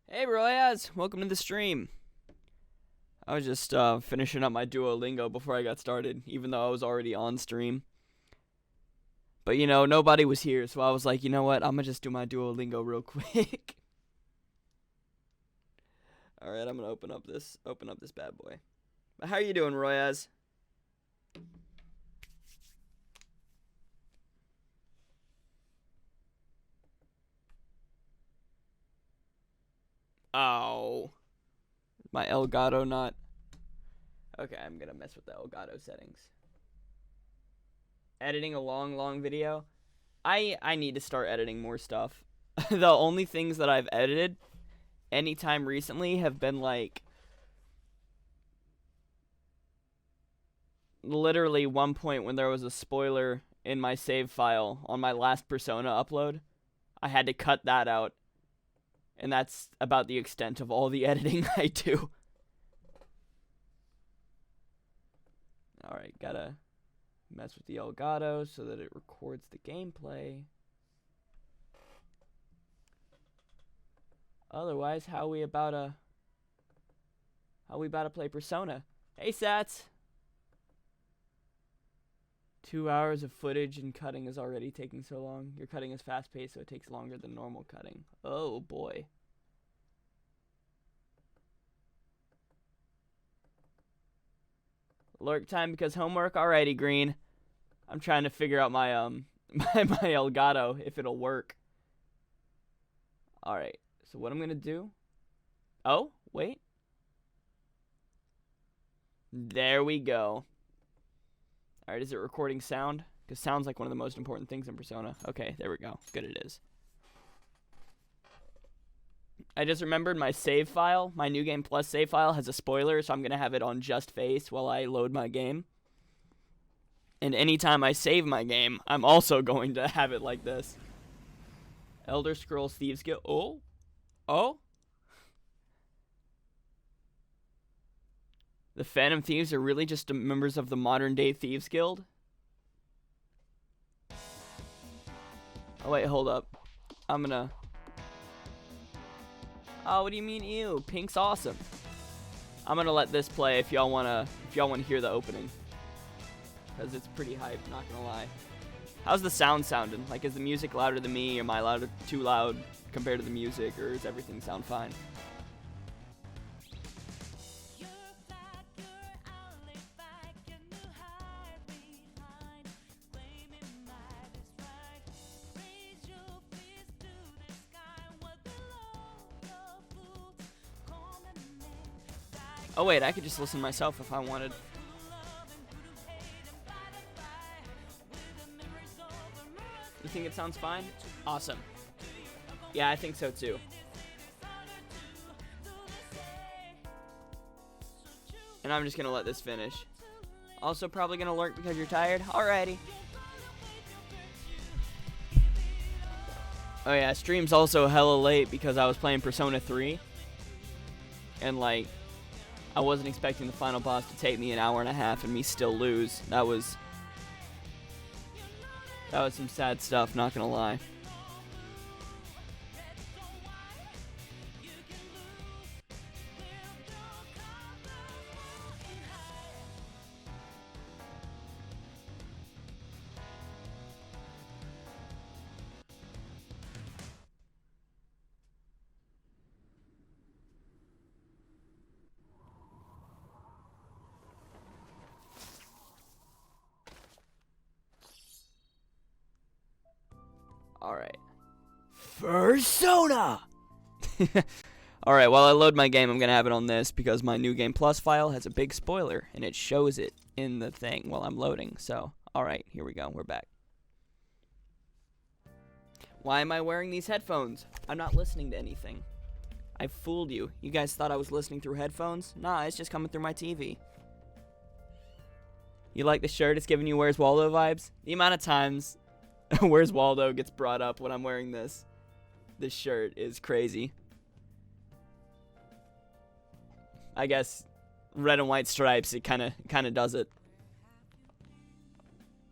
Hey Royaz, welcome to the stream. I was just finishing up my Duolingo before I got started, even though I was already on stream. But nobody was here, so I was like, you know what? I'm gonna just do my Duolingo real quick. All right, I'm gonna open up this bad boy. But how are you doing, Royaz? Oh, my Elgato not. Okay, I'm gonna mess with the Elgato settings. Editing a long video. I need to start editing more stuff. The only things that I've edited anytime recently have been like literally one point when there was a spoiler in my save file on my last Persona upload. I had to cut that out. And that's about the extent of all the editing I do. Alright, gotta mess with the Elgato so that it records the gameplay. Otherwise, how we about to play Persona? Hey Sats! 2 hours of footage and cutting is already taking so long. Your cutting is fast paced, so it takes longer than normal cutting. Oh boy. Lurk time because homework? Alrighty, Green. I'm trying to figure out my my Elgato if it'll work. Alright, so what I'm gonna do. Oh, wait. There we go. Alright, is it recording sound? Because sound's like one of the most important things in Persona. Okay, there we go. Good it is. I just remembered my save file, my New Game Plus save file, has a spoiler, so I'm going to have it on just face while I load my game. And anytime I save my game, I'm also going to have it like this. Elder Scrolls Thieves Guild. Oh? Oh? The Phantom Thieves are really just members of the modern day Thieves Guild? Oh wait, hold up. I'm gonna... Oh, what do you mean ew? Pink's awesome. I'm gonna let this play if y'all wanna hear the opening. Cause it's pretty hype, not gonna lie. How's the sound sounding? Like, is the music louder than me? Am I too loud compared to the music, or does everything sound fine? Oh wait, I could just listen myself if I wanted. You think it sounds fine? Awesome. Yeah, I think so too. And I'm just gonna let this finish. Also probably gonna lurk because you're tired? Alrighty. Oh yeah, stream's also hella late because I was playing Persona 3. And like, I wasn't expecting the final boss to take me an hour and a half and me still lose. That was some sad stuff, not gonna lie. Alright. Persona! Alright, while I load my game, I'm gonna have it on this because my New Game Plus file has a big spoiler, and it shows it in the thing while I'm loading. So, alright, here we go. We're back. Why am I wearing these headphones? I'm not listening to anything. I fooled you. You guys thought I was listening through headphones? Nah, it's just coming through my TV. You like the shirt? It's giving you Where's Waldo vibes? The amount of times Where's Waldo gets brought up when I'm wearing this shirt is crazy. I guess red and white stripes, it kind of does it.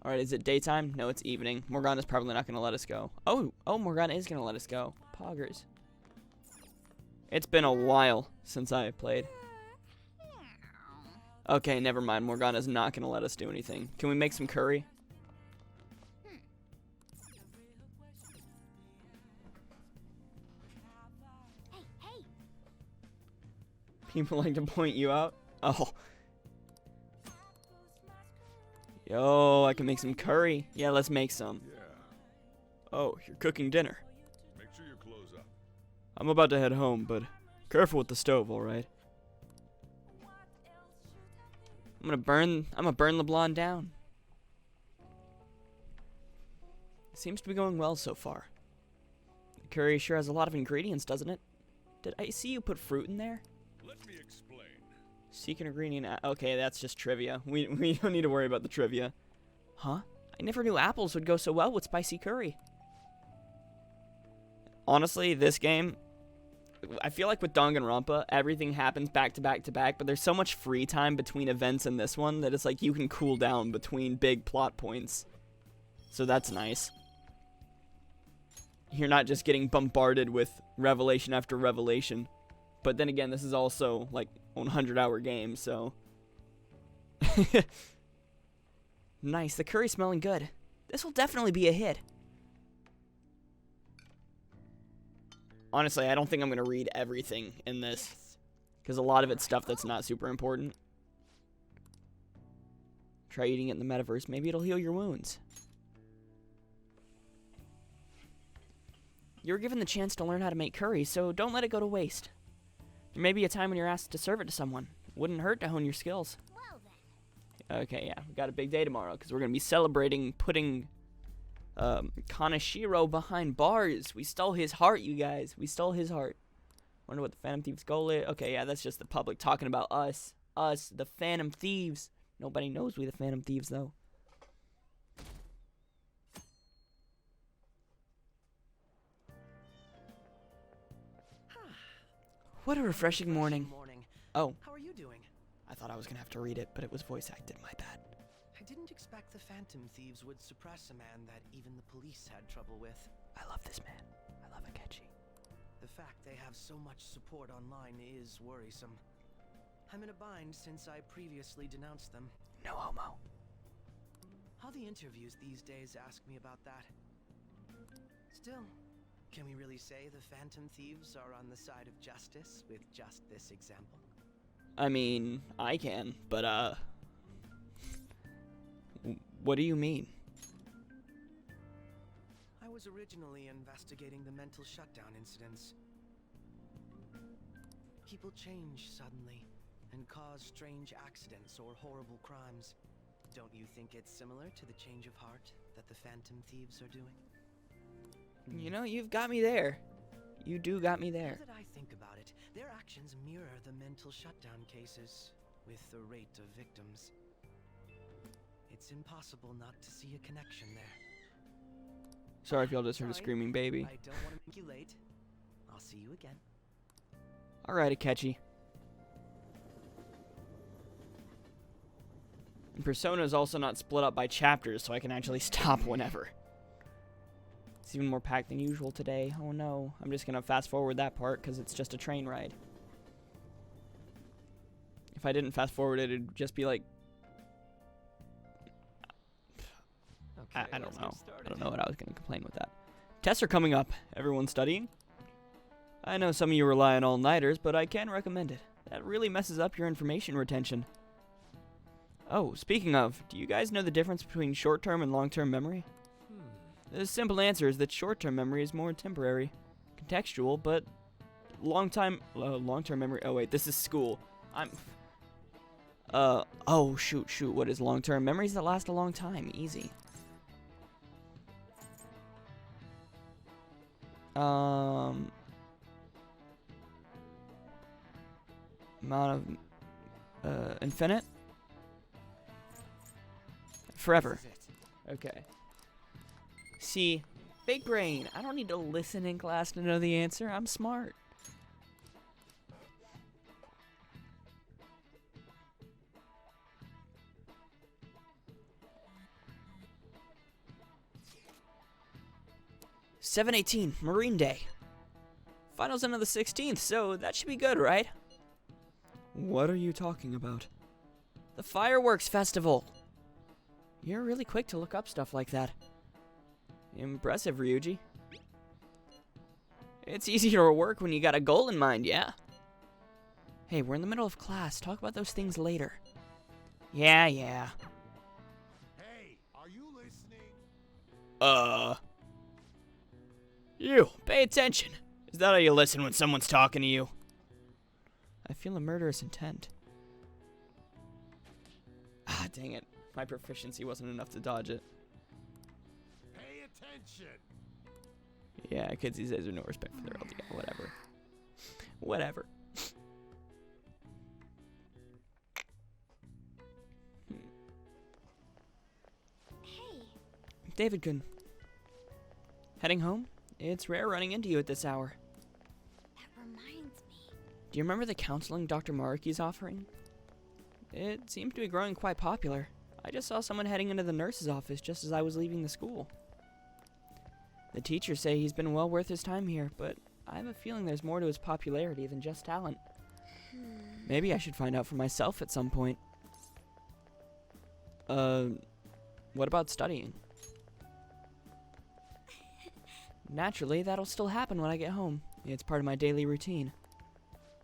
Alright, is it daytime? No, it's evening. Morgana's probably not going to let us go. Oh, Morgana is going to let us go. Poggers. It's been a while since I played. Okay, never mind. Morgana's not going to let us do anything. Can we make some curry? People like to point you out? Oh. Yo, I can make some curry. Yeah, let's make some. Yeah. Oh, you're cooking dinner. Make sure your clothes up. I'm about to head home, but careful with the stove, alright? I'm gonna burn LeBlanc down. It seems to be going well so far. The curry sure has a lot of ingredients, doesn't it? Did I see you put fruit in there? Let me explain. Secret ingredient. Okay, that's just trivia. We don't need to worry about the trivia. Huh? I never knew apples would go so well with spicy curry. Honestly, this game, I feel like with Danganronpa, everything happens back to back to back, but there's so much free time between events in this one that it's like you can cool down between big plot points. So that's nice. You're not just getting bombarded with revelation after revelation. But then again, this is also like a 100-hour game, so. Nice, the curry's smelling good. This will definitely be a hit. Honestly, I don't think I'm going to read everything in this. Because a lot of it's stuff that's not super important. Try eating it in the metaverse. Maybe it'll heal your wounds. You were given the chance to learn how to make curry, so don't let it go to waste. There may be a time when you're asked to serve it to someone. Wouldn't hurt to hone your skills. Well then. Okay, yeah, we got a big day tomorrow because we're going to be celebrating putting Kaneshiro behind bars. We stole his heart, you guys. We stole his heart. Wonder what the Phantom Thieves' goal is. Okay, yeah, that's just the public talking about us. Us, the Phantom Thieves. Nobody knows we the Phantom Thieves, though. What a refreshing morning. Oh, How are you doing? I thought I was going to have to read it, but it was voice acted. My bad. I didn't expect the Phantom Thieves would suppress a man that even the police had trouble with. I love this man. I love Akechi. The fact they have so much support online is worrisome. I'm in a bind since I previously denounced them. No homo. All the interviews these days ask me about that. Still, can we really say the Phantom Thieves are on the side of justice with just this example? I mean, I can, but, what do you mean? I was originally investigating the mental shutdown incidents. People change suddenly and cause strange accidents or horrible crimes. Don't you think it's similar to the change of heart that the Phantom Thieves are doing? You know, you've got me there. You do got me there. Now that I think about it, their actions mirror the mental shutdown cases with the rate of victims. It's impossible not to see a connection there. Sorry if y'all just heard a Sorry, screaming baby. I don't want to make you late. I'll see you again. Alright, Akechi. And Persona is also not split up by chapters, so I can actually stop whenever. It's even more packed than usual today. Oh no. I'm just gonna fast forward that part because it's just a train ride. If I didn't fast forward it, it'd just be like... Okay, I don't let's know. get started. I don't know what I was gonna complain with that. Tests are coming up. Everyone studying? I know some of you rely on all-nighters, but I can recommend it. That really messes up your information retention. Oh, speaking of, do you guys know the difference between short-term and long-term memory? The simple answer is that short-term memory is more temporary, contextual, but long-term memory. Oh wait, this is school. Oh shoot. What is long-term? Memories that last a long time. Easy. Amount of infinite. Forever. This is it. Okay. See, big brain. I don't need to listen in class to know the answer. I'm smart. $7/18, Marine Day. Finals in on the 16th, so that should be good, right? What are you talking about? The fireworks festival. You're really quick to look up stuff like that. Impressive, Ryuji. It's easier to work when you got a goal in mind, yeah? Hey, we're in the middle of class. Talk about those things later. Yeah. Hey, are you listening? You, pay attention. Is that how you listen when someone's talking to you? I feel a murderous intent. Ah, dang it. My proficiency wasn't enough to dodge it. Pay attention. Yeah, kids these days have no respect for their elders. Yeah, whatever. Whatever. Hey, David-kun. Heading home? It's rare running into you at this hour. that reminds me. Do you remember the counseling Dr. Maruki's offering? It seems to be growing quite popular. I just saw someone heading into the nurse's office just as I was leaving the school. The teachers say he's been well worth his time here, but I have a feeling there's more to his popularity than just talent. Maybe I should find out for myself at some point. What about studying? Naturally, that'll still happen when I get home. It's part of my daily routine.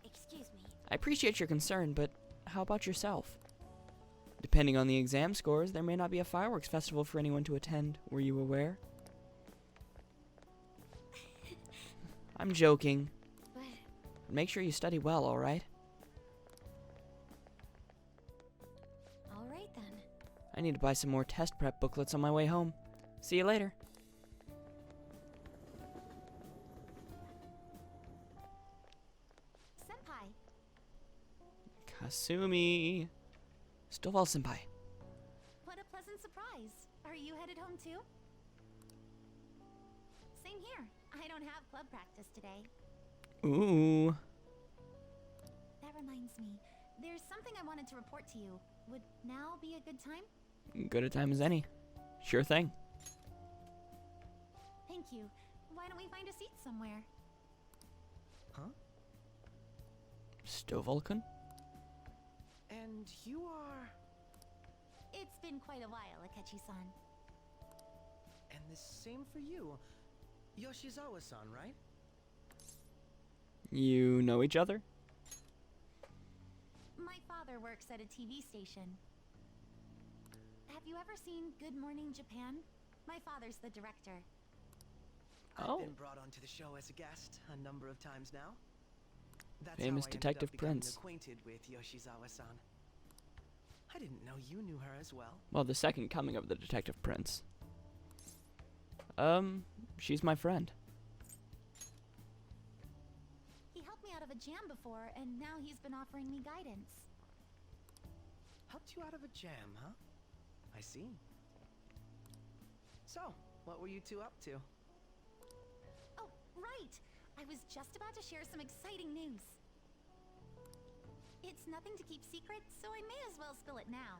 Excuse me. I appreciate your concern, but how about yourself? Depending on the exam scores, there may not be a fireworks festival for anyone to attend. Were you aware? I'm joking. But Make sure you study well, alright? all right then. I need to buy some more test prep booklets on my way home. See you later. Senpai, Kasumi. Stovall senpai. what a pleasant surprise. Are you headed home too? Same here. I don't have club practice today. Ooh. That reminds me. There's something I wanted to report to you. Would now be a good time? Good a time as any. Sure thing. Thank you. Why don't we find a seat somewhere? Huh? Stovall-kun? And you are... It's been quite a while, Akechi-san. And the same for you. Yoshizawa-san, right? You know each other? My father works at a TV station. Have you ever seen Good Morning Japan? My father's the director. Oh. I've been brought onto the show as a guest a number of times now. That's Famous how I ended Detective up becoming Prince. acquainted with Yoshizawa-san. I didn't know you knew her as well. Well, the second coming of the Detective Prince. She's my friend. He helped me out of a jam before, and now he's been offering me guidance. Helped you out of a jam, huh? I see. So, what were you two up to? Oh, right! I was just about to share some exciting news. It's nothing to keep secret, so I may as well spill it now.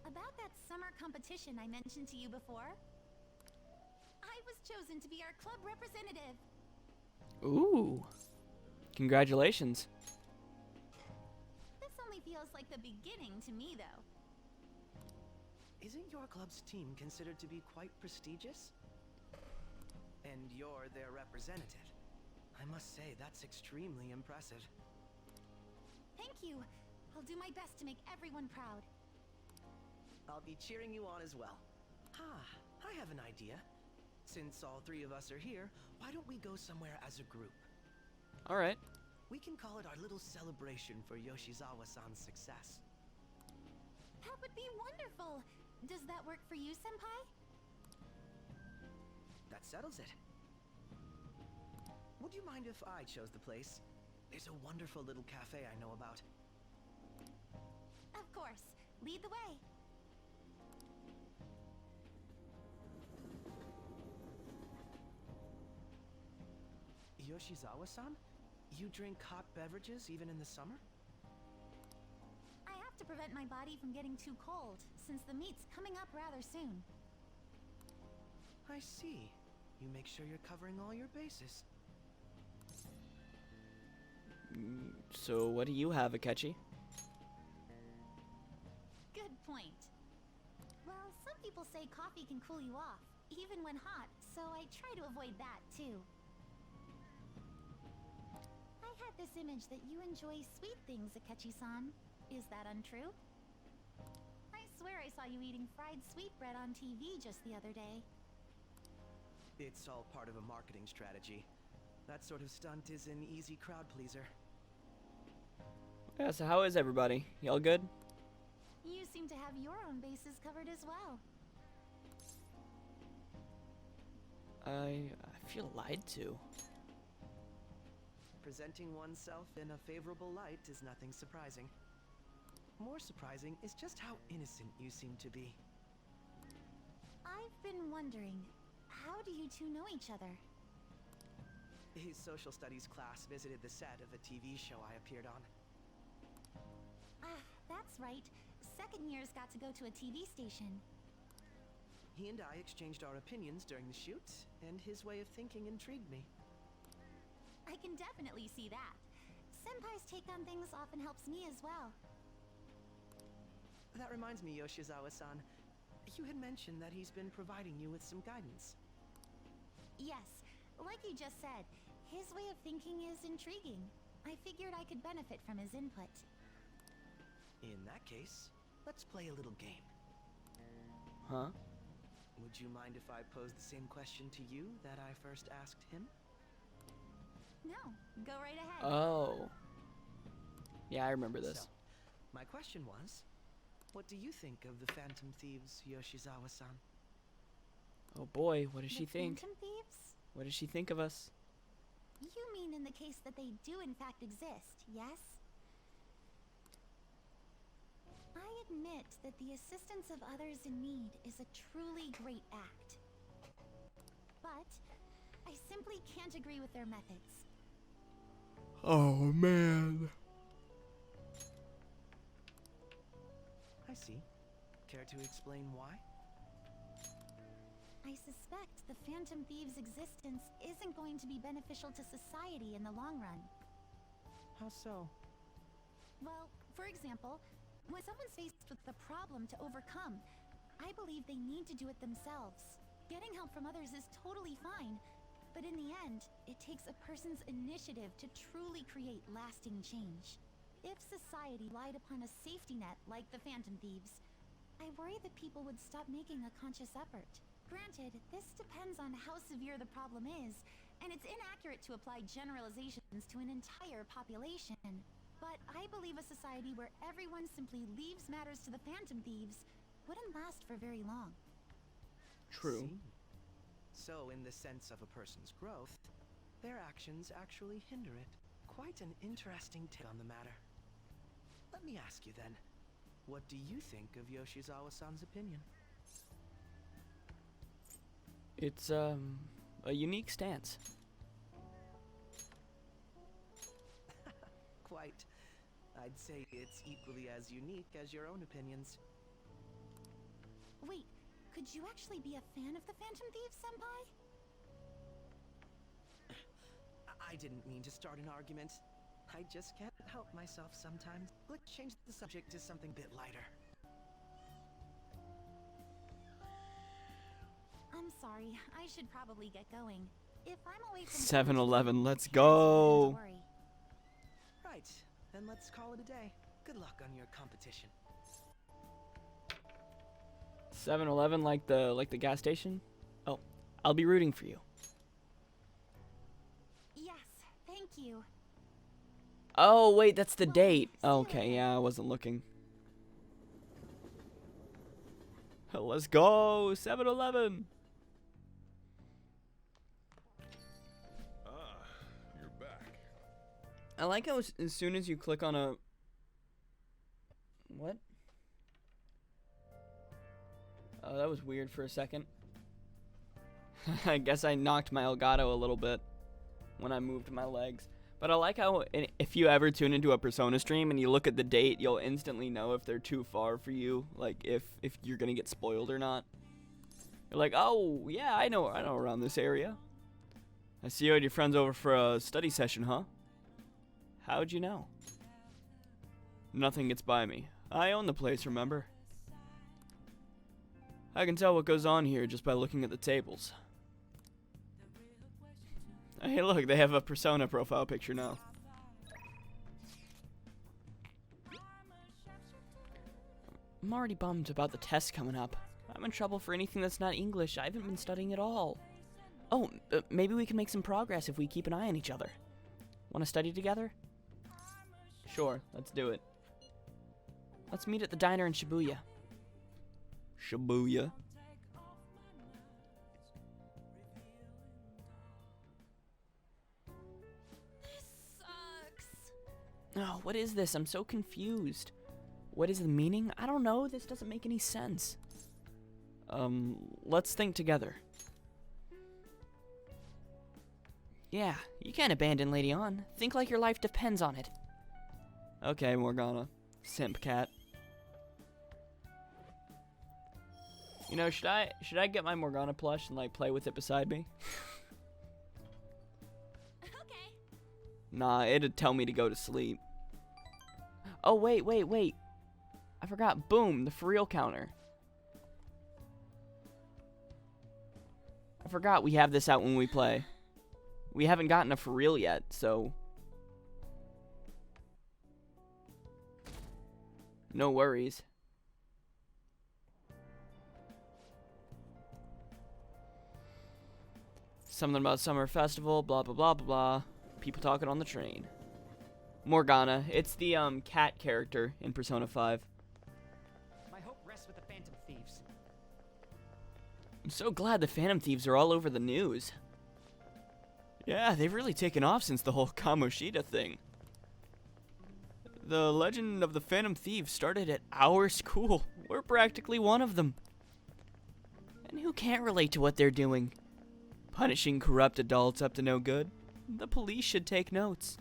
About that summer competition I mentioned to you before, I was chosen to be our club representative. Ooh. Congratulations. This only feels like the beginning to me, though. Isn't your club's team considered to be quite prestigious? And you're their representative. I must say, that's extremely impressive. Thank you. I'll do my best to make everyone proud. I'll be cheering you on as well. I have an idea. Since all three of us are here, why don't we go somewhere as a group? Alright. We can call it our little celebration for Yoshizawa-san's success. That would be wonderful. Does that work for you, Senpai? That settles it. Would you mind if I chose the place? There's a wonderful little cafe I know about. Of course. Lead the way. Yoshizawa-san? You drink hot beverages even in the summer? I have to prevent my body from getting too cold, since the meet's coming up rather soon. I see. You make sure you're covering all your bases. So what do you have, Akechi? Good point. Well, some people say coffee can cool you off, even when hot, so I try to avoid that too. I had this image that you enjoy sweet things, Akechi-san. Is that untrue? I swear I saw you eating fried sweetbread on TV just the other day. It's all part of a marketing strategy. That sort of stunt is an easy crowd pleaser. Yeah, so how is everybody? Y'all good? You seem to have your own bases covered as well. I feel lied to. Presenting oneself in a favorable light is nothing surprising. More surprising is just how innocent you seem to be. I've been wondering, how do you two know each other? His social studies class visited the set of a TV show I appeared on. Ah, that's right. Second years got to go to a TV station. He and I exchanged our opinions during the shoot, and his way of thinking intrigued me. I can definitely see that. Senpai's take on things often helps me as well. That reminds me, Yoshizawa-san. You had mentioned that he's been providing you with some guidance. Yes, like you just said, his way of thinking is intriguing. I figured I could benefit from his input. In that case, let's play a little game. Huh? Would you mind if I pose the same question to you that I first asked him? No, go right ahead. Oh. Yeah, I remember this. So, my question was, what do you think of the Phantom Thieves, Yoshizawa-san? Oh boy, what does she The think? Phantom Thieves? What does she think of us? You mean in the case that they do in fact exist, yes? I admit that the assistance of others in need is a truly great act. But I simply can't agree with their methods. Oh man. I see. Care to explain why? I suspect the Phantom Thieves' existence isn't going to be beneficial to society in the long run. How so? Well, for example, when someone's faced with a problem to overcome, I believe they need to do it themselves. Getting help from others is totally fine, but in the end, it takes a person's initiative to truly create lasting change. If society relied upon a safety net like the Phantom Thieves, I worry that people would stop making a conscious effort. Granted, this depends on how severe the problem is, and it's inaccurate to apply generalizations to an entire population. But I believe a society where everyone simply leaves matters to the Phantom Thieves wouldn't last for very long. True. See? So, in the sense of a person's growth, their actions actually hinder it. Quite an interesting take on the matter. Let me ask you then, what do you think of Yoshizawa-san's opinion? It's a unique stance. Quite. I'd say it's equally as unique as your own opinions. Wait, could you actually be a fan of the Phantom Thieves, Senpai? I didn't mean to start an argument. I just can't help myself sometimes. Let's change the subject to something a bit lighter. I'm sorry, I should probably get going. If I'm away from 7-Eleven, let's parents, I go. don't worry. Right, then let's call it a day. Good luck on your competition. 7-Eleven, like the gas station? Oh, I'll be rooting for you. Yes, thank you. Oh, wait, that's the Well, date. see you Okay, later. yeah, I wasn't looking. Let's go, 7-Eleven. Ah, you're back. I like how as soon as you click on a... What? Oh, that was weird for a second. I guess I knocked my Elgato a little bit when I moved my legs. But I like how if you ever tune into a Persona stream and you look at the date, you'll instantly know if they're too far for you, like if you're gonna get spoiled or not. You're like, oh, yeah, I know around this area. I see you and your friends over for a study session, huh? How'd you know? Nothing gets by me. I own the place, remember? I can tell what goes on here just by looking at the tables. Hey, look, they have a Persona profile picture now. I'm already bummed about the test coming up. I'm in trouble for anything that's not English. I haven't been studying at all. Oh, maybe we can make some progress if we keep an eye on each other. Want to study together? Sure, let's do it. Let's meet at the diner in Shibuya. Shibuya? This sucks. Oh, what is this? I'm so confused. What is the meaning? I don't know. This doesn't make any sense. Let's think together. Yeah, you can't abandon Lady On. Think like your life depends on it. Okay, Morgana. Simp cat. You know, should I get my Morgana plush and like play with it beside me? Okay. Nah, it'd tell me to go to sleep. Oh, wait. I forgot. Boom, the for real counter. I forgot we have this out when we play. We haven't gotten a for real yet, so... No worries. Something about summer festival, blah blah blah blah blah. People talking on the train. Morgana. It's the cat character in Persona 5. My hope rests with the Phantom Thieves. I'm so glad the Phantom Thieves are all over the news. Yeah, they've really taken off since the whole Kamoshida thing. The legend of the Phantom Thieves started at our school. We're practically one of them. And who can't relate to what they're doing? Punishing corrupt adults up to no good? The police should take notes.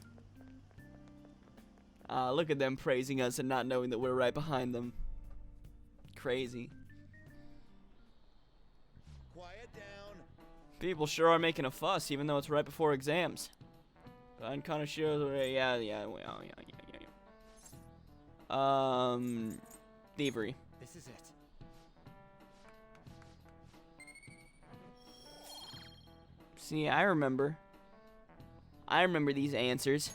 Look at them praising us and not knowing that we're right behind them. Crazy. Quiet down. People sure are making a fuss, even though it's right before exams. But kind of sure, yeah. Thievery. This is it. See, I remember. I remember these answers.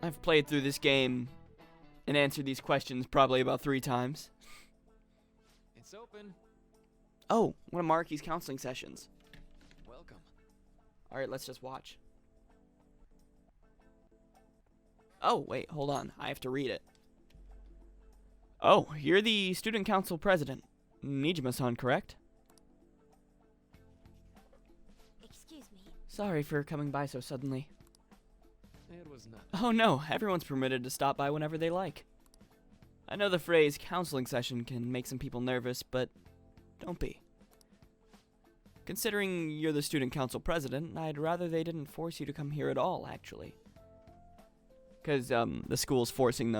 I've played through this game and answered these questions probably about 3 times. It's open. Oh, one of Maruki's counseling sessions. Welcome. Alright, let's just watch. Oh, wait, hold on. I have to read it. Oh, you're the student council president. Nijima-san, correct? Excuse me. Sorry for coming by so suddenly. It was not. Oh no, everyone's permitted to stop by whenever they like. I know the phrase counseling session can make some people nervous, but don't be. Considering you're the student council president, I'd rather they didn't force you to come here at all, actually. Because the school's forcing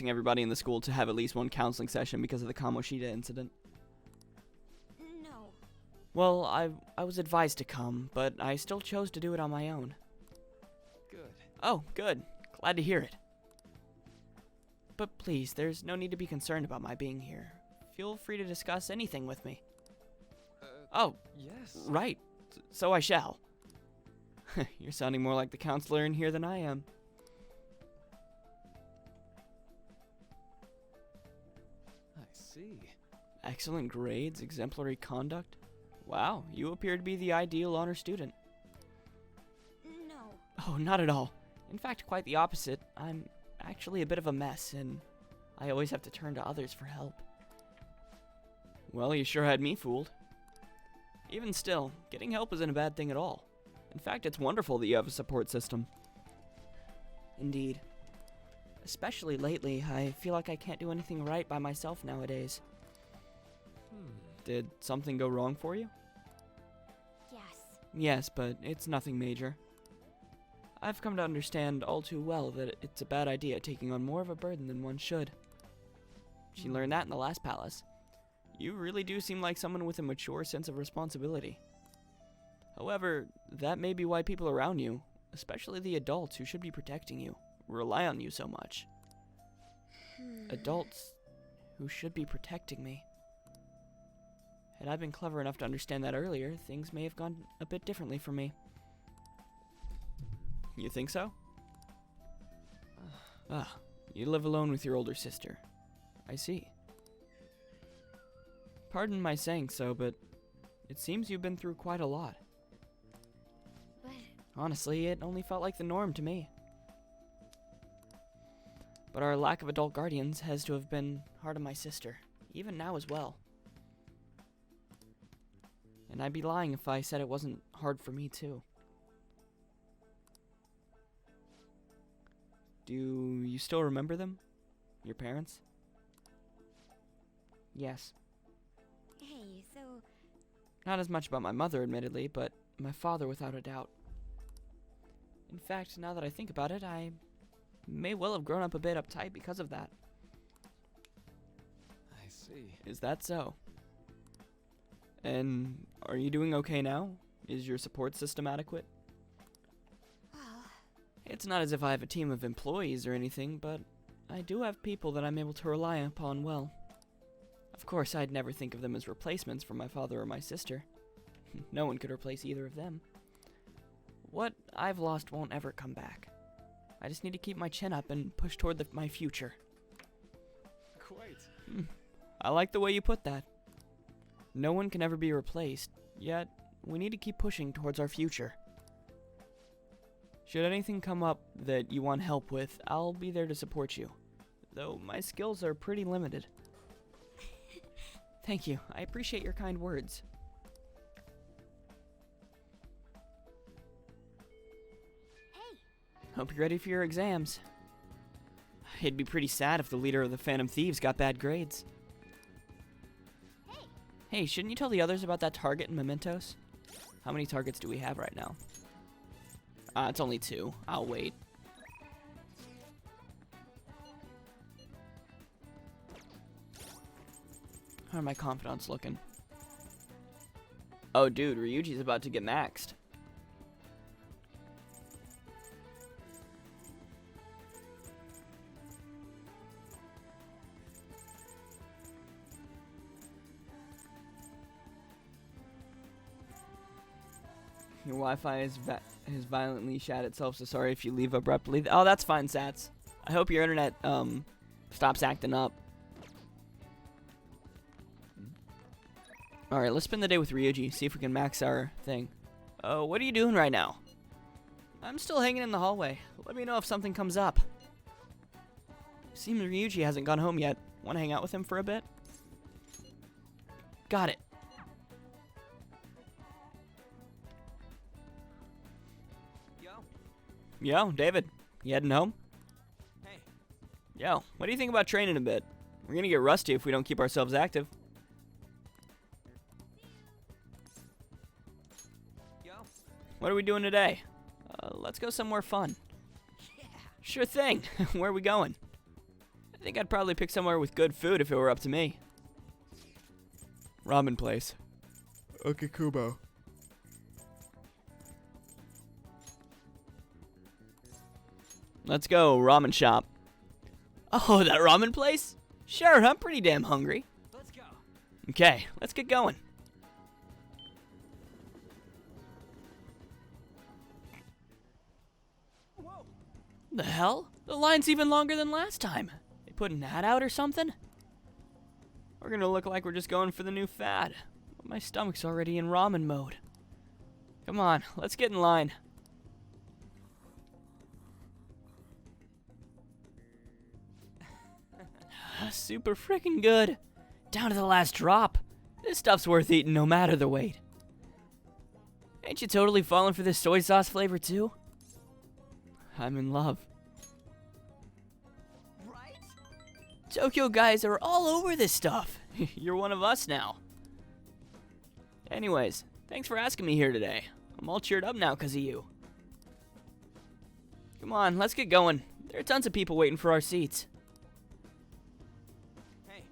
everybody in the school to have at least one counseling session because of the Kamoshida incident. No. Well, I was advised to come, but I still chose to do it on my own. Good. Oh, good. Glad to hear it. But please, there's no need to be concerned about my being here. Feel free to discuss anything with me. Oh, Yes. right. So I shall. You're sounding more like the counselor in here than I am. I see. Excellent grades, exemplary conduct. Wow, you appear to be the ideal honor student. No. Oh, not at all. In fact, quite the opposite. I'm actually a bit of a mess, and I always have to turn to others for help. Well, you sure had me fooled. Even still, getting help isn't a bad thing at all. In fact, it's wonderful that you have a support system. Indeed. Especially lately, I feel like I can't do anything right by myself nowadays. Did something go wrong for you? Yes. Yes, but it's nothing major. I've come to understand all too well that it's a bad idea taking on more of a burden than one should. She learned that in the last palace. You really do seem like someone with a mature sense of responsibility. However, that may be why people around you, especially the adults who should be protecting you, rely on you so much. Adults who should be protecting me. Had I been clever enough to understand that earlier, things may have gone a bit differently for me. You think so? Ah, you live alone with your older sister. I see. Pardon my saying so, but it seems you've been through quite a lot. But Honestly, it only felt like the norm to me. But our lack of adult guardians has to have been hard on my sister, even now as well. And I'd be lying if I said it wasn't hard for me too. Do you still remember them? Your parents? Yes. hey, so Not as much about my mother, admittedly, but my father without a doubt. In fact, now that I think about it, I may well have grown up a bit uptight because of that. I see. Is that so? And are you doing okay now? Is your support system adequate? well, It's not as if I have a team of employees or anything, but I do have people that I'm able to rely upon well. Of course, I'd never think of them as replacements for my father or my sister. No one could replace either of them. What I've lost won't ever come back. I just need to keep my chin up and push toward my future. Quite. I like the way you put that. No one can ever be replaced, yet we need to keep pushing towards our future. Should anything come up that you want help with, I'll be there to support you. Though my skills are pretty limited. Thank you. I appreciate your kind words. hey, Hope you're ready for your exams. It'd be pretty sad if the leader of the Phantom Thieves got bad grades. hey, Hey, shouldn't you tell the others about that target in Mementos? How many targets do we have right now? It's only 2. I'll wait. How are my confidants looking? Oh, dude, Ryuji's about to get maxed. Your Wi-Fi has violently shat itself, so sorry if you leave abruptly. Oh, that's fine, Sats. I hope your internet stops acting up. Alright, let's spend the day with Ryuji, see if we can max our thing. What are you doing right now? I'm still hanging in the hallway. Let me know if something comes up. Seems Ryuji hasn't gone home yet. Want to hang out with him for a bit? Got it. Yo, Yo, David, you heading home? hey, Yo, what do you think about training a bit? We're gonna get rusty if we don't keep ourselves active. yo. What are we doing today? Let's go somewhere fun. Yeah. Sure thing. Where are we going? I think I'd probably pick somewhere with good food if it were up to me. Ramen place. Okay, Kubo. Let's go, ramen shop. Oh, that ramen place? Sure, I'm pretty damn hungry. Let's go. Okay, let's get going. Whoa. The hell? The line's even longer than last time. They put an ad out or something? We're gonna look like we're just going for the new fad. But my stomach's already in ramen mode. Come on, let's get in line. Super freaking good. Down to the last drop. This stuff's worth eating no matter the wait. Ain't you totally falling for this soy sauce flavor too? I'm in love. Right? Tokyo guys are all over this stuff. You're one of us now. Anyways, thanks for asking me here today. I'm all cheered up now because of you. Come on, let's get going. There are tons of people waiting for our seats. Hey,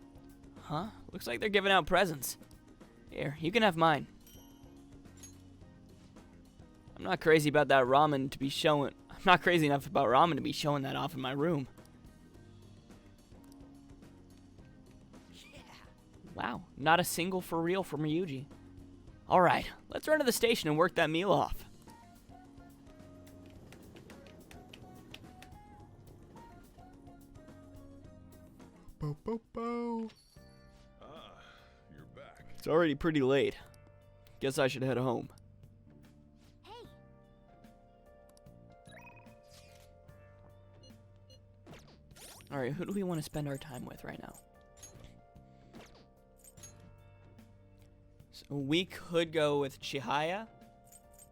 Huh? Looks like they're giving out presents. Here, you can have mine. I'm not crazy about that ramen to be showing. I'm not crazy enough about ramen to be showing that off in my room. Wow, not a single for real from Ryuji. Alright, let's run to the station and work that meal off. Bo bo bo. You're back. It's already pretty late. Guess I should head home. Hey, Alright, who do we want to spend our time with right now? So we could go with Chihaya.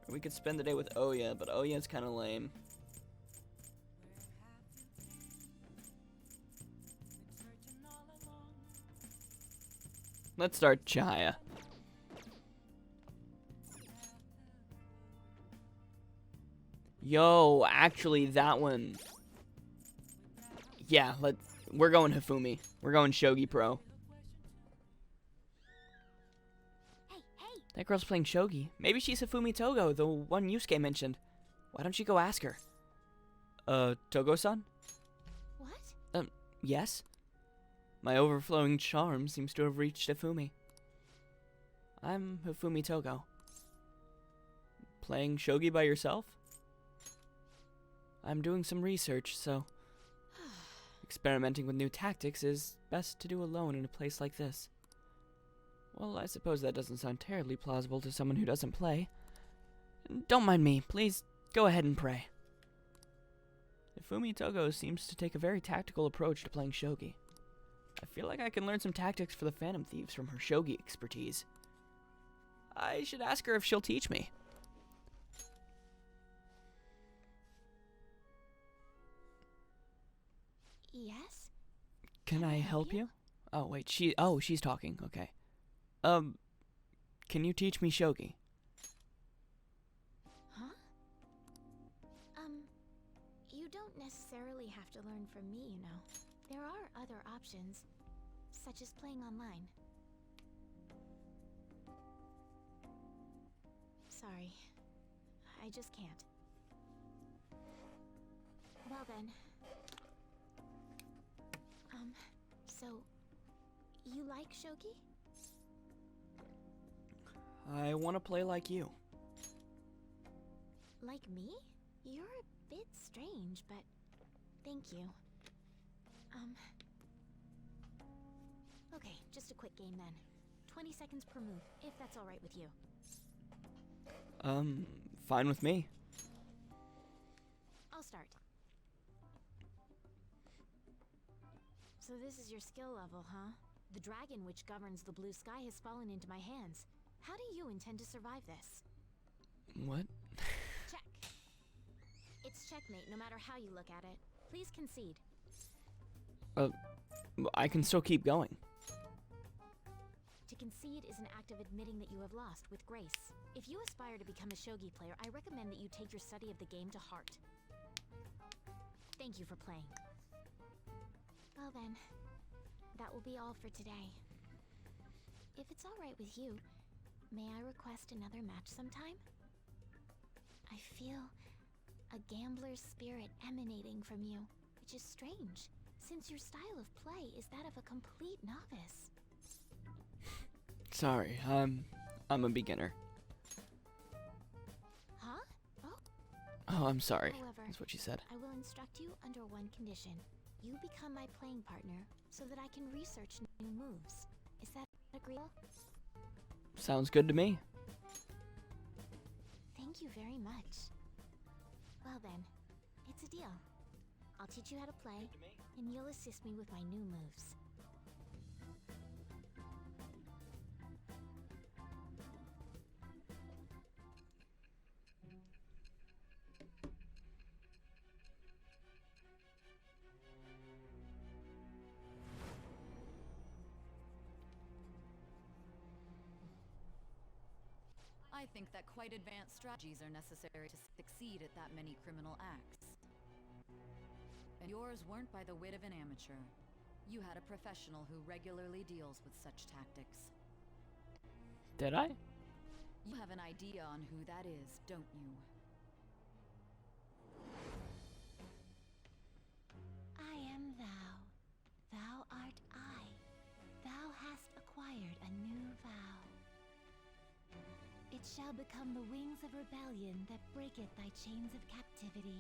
Or we could spend the day with Oya, but Oya's kind of lame. Let's start Chihaya. Yo, actually that one. Yeah, we're going Hifumi. We're going Shogi Pro. hey, hey! That girl's playing Shogi. Maybe she's Hifumi Togo, the one Yusuke mentioned. Why don't you go ask her? Togo-san? What? Yes? My overflowing charm seems to have reached Hifumi. I'm Hifumi Togo. Playing Shogi by yourself? I'm doing some research, so... experimenting with new tactics is best to do alone in a place like this. Well, I suppose that doesn't sound terribly plausible to someone who doesn't play. Don't mind me, please go ahead and pray. Hifumi Togo seems to take a very tactical approach to playing Shogi. I feel like I can learn some tactics for the Phantom Thieves from her Shogi expertise. I should ask her if she'll teach me. Yes? Can I help you? Oh, wait, she's talking, okay. Can you teach me Shogi? Huh? You don't necessarily have to learn from me, you know. There are other options, such as playing online. Sorry. I just can't. Well then. So, you like Shogi? I want to play like you. Like me? You're a bit strange, but thank you. Okay, just a quick game then. 20 seconds per move, if that's alright with you. Fine with me. I'll start. So this is your skill level, huh? The dragon which governs the blue sky has fallen into my hands. How do you intend to survive this? What? Check. It's checkmate no matter how you look at it. Please concede. I can still keep going. To concede is an act of admitting that you have lost with grace. If you aspire to become a shogi player, I recommend that you take your study of the game to heart. Thank you for playing. Well then, that will be all for today. If it's alright with you, may I request another match sometime? I feel a gambler's spirit emanating from you, which is strange, since your style of play is that of a complete novice. Sorry, I'm a beginner. Huh? Oh, I'm sorry. However, That's what she said. I will instruct you under one condition. You become my playing partner so that I can research new moves. Is that agreeable? Sounds good to me. Thank you very much. Well then, it's a deal. I'll teach you how to play, and you'll assist me with my new moves. I think that quite advanced strategies are necessary to succeed at that many criminal acts. And yours weren't by the wit of an amateur. You had a professional who regularly deals with such tactics. Did I? You have an idea on who that is, don't you? I am thou. Thou art I. Thou hast acquired a new vow. It shall become the wings of rebellion that breaketh thy chains of captivity.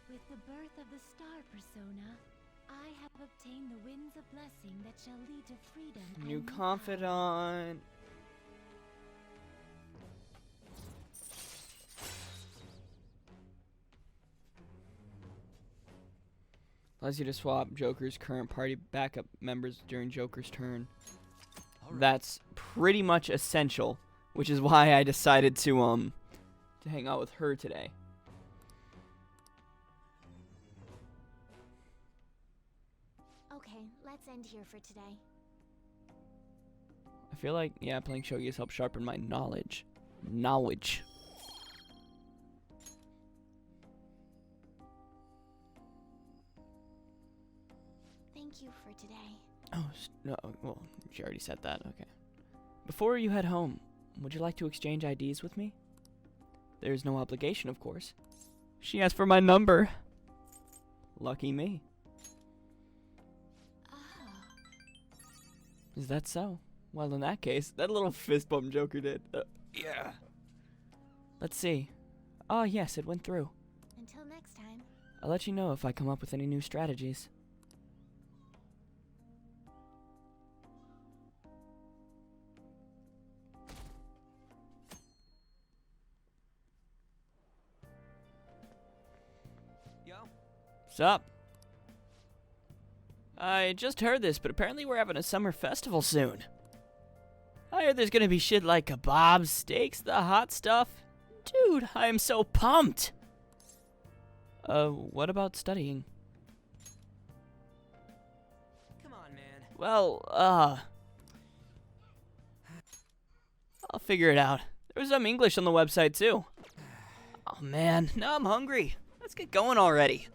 With the birth of the star persona, I have obtained the winds of blessing that shall lead to freedom and New power. confidant. Allows you to swap Joker's current party backup members during Joker's turn. That's pretty much essential, which is why I decided to hang out with her today. Okay, let's end here for today. I feel like, yeah, playing shogi has helped sharpen my knowledge. Knowledge. Thank you for today. Oh, no, well, she already said that, okay. Before you head home, would you like to exchange IDs with me? There's no obligation, of course. She asked for my number. Lucky me. Is that so? Well, in that case, that little fist bump Joker did. Yeah. Let's see. Oh, yes, it went through. Until next time. I'll let you know if I come up with any new strategies. Yo, Sup? I just heard this, but apparently we're having a summer festival soon. I heard there's gonna be shit like kebabs, steaks, the hot stuff. Dude, I am so pumped! What about studying? come on, man. Well, I'll figure it out. There was some English on the website, too. Oh, man, now I'm hungry. Let's get going already.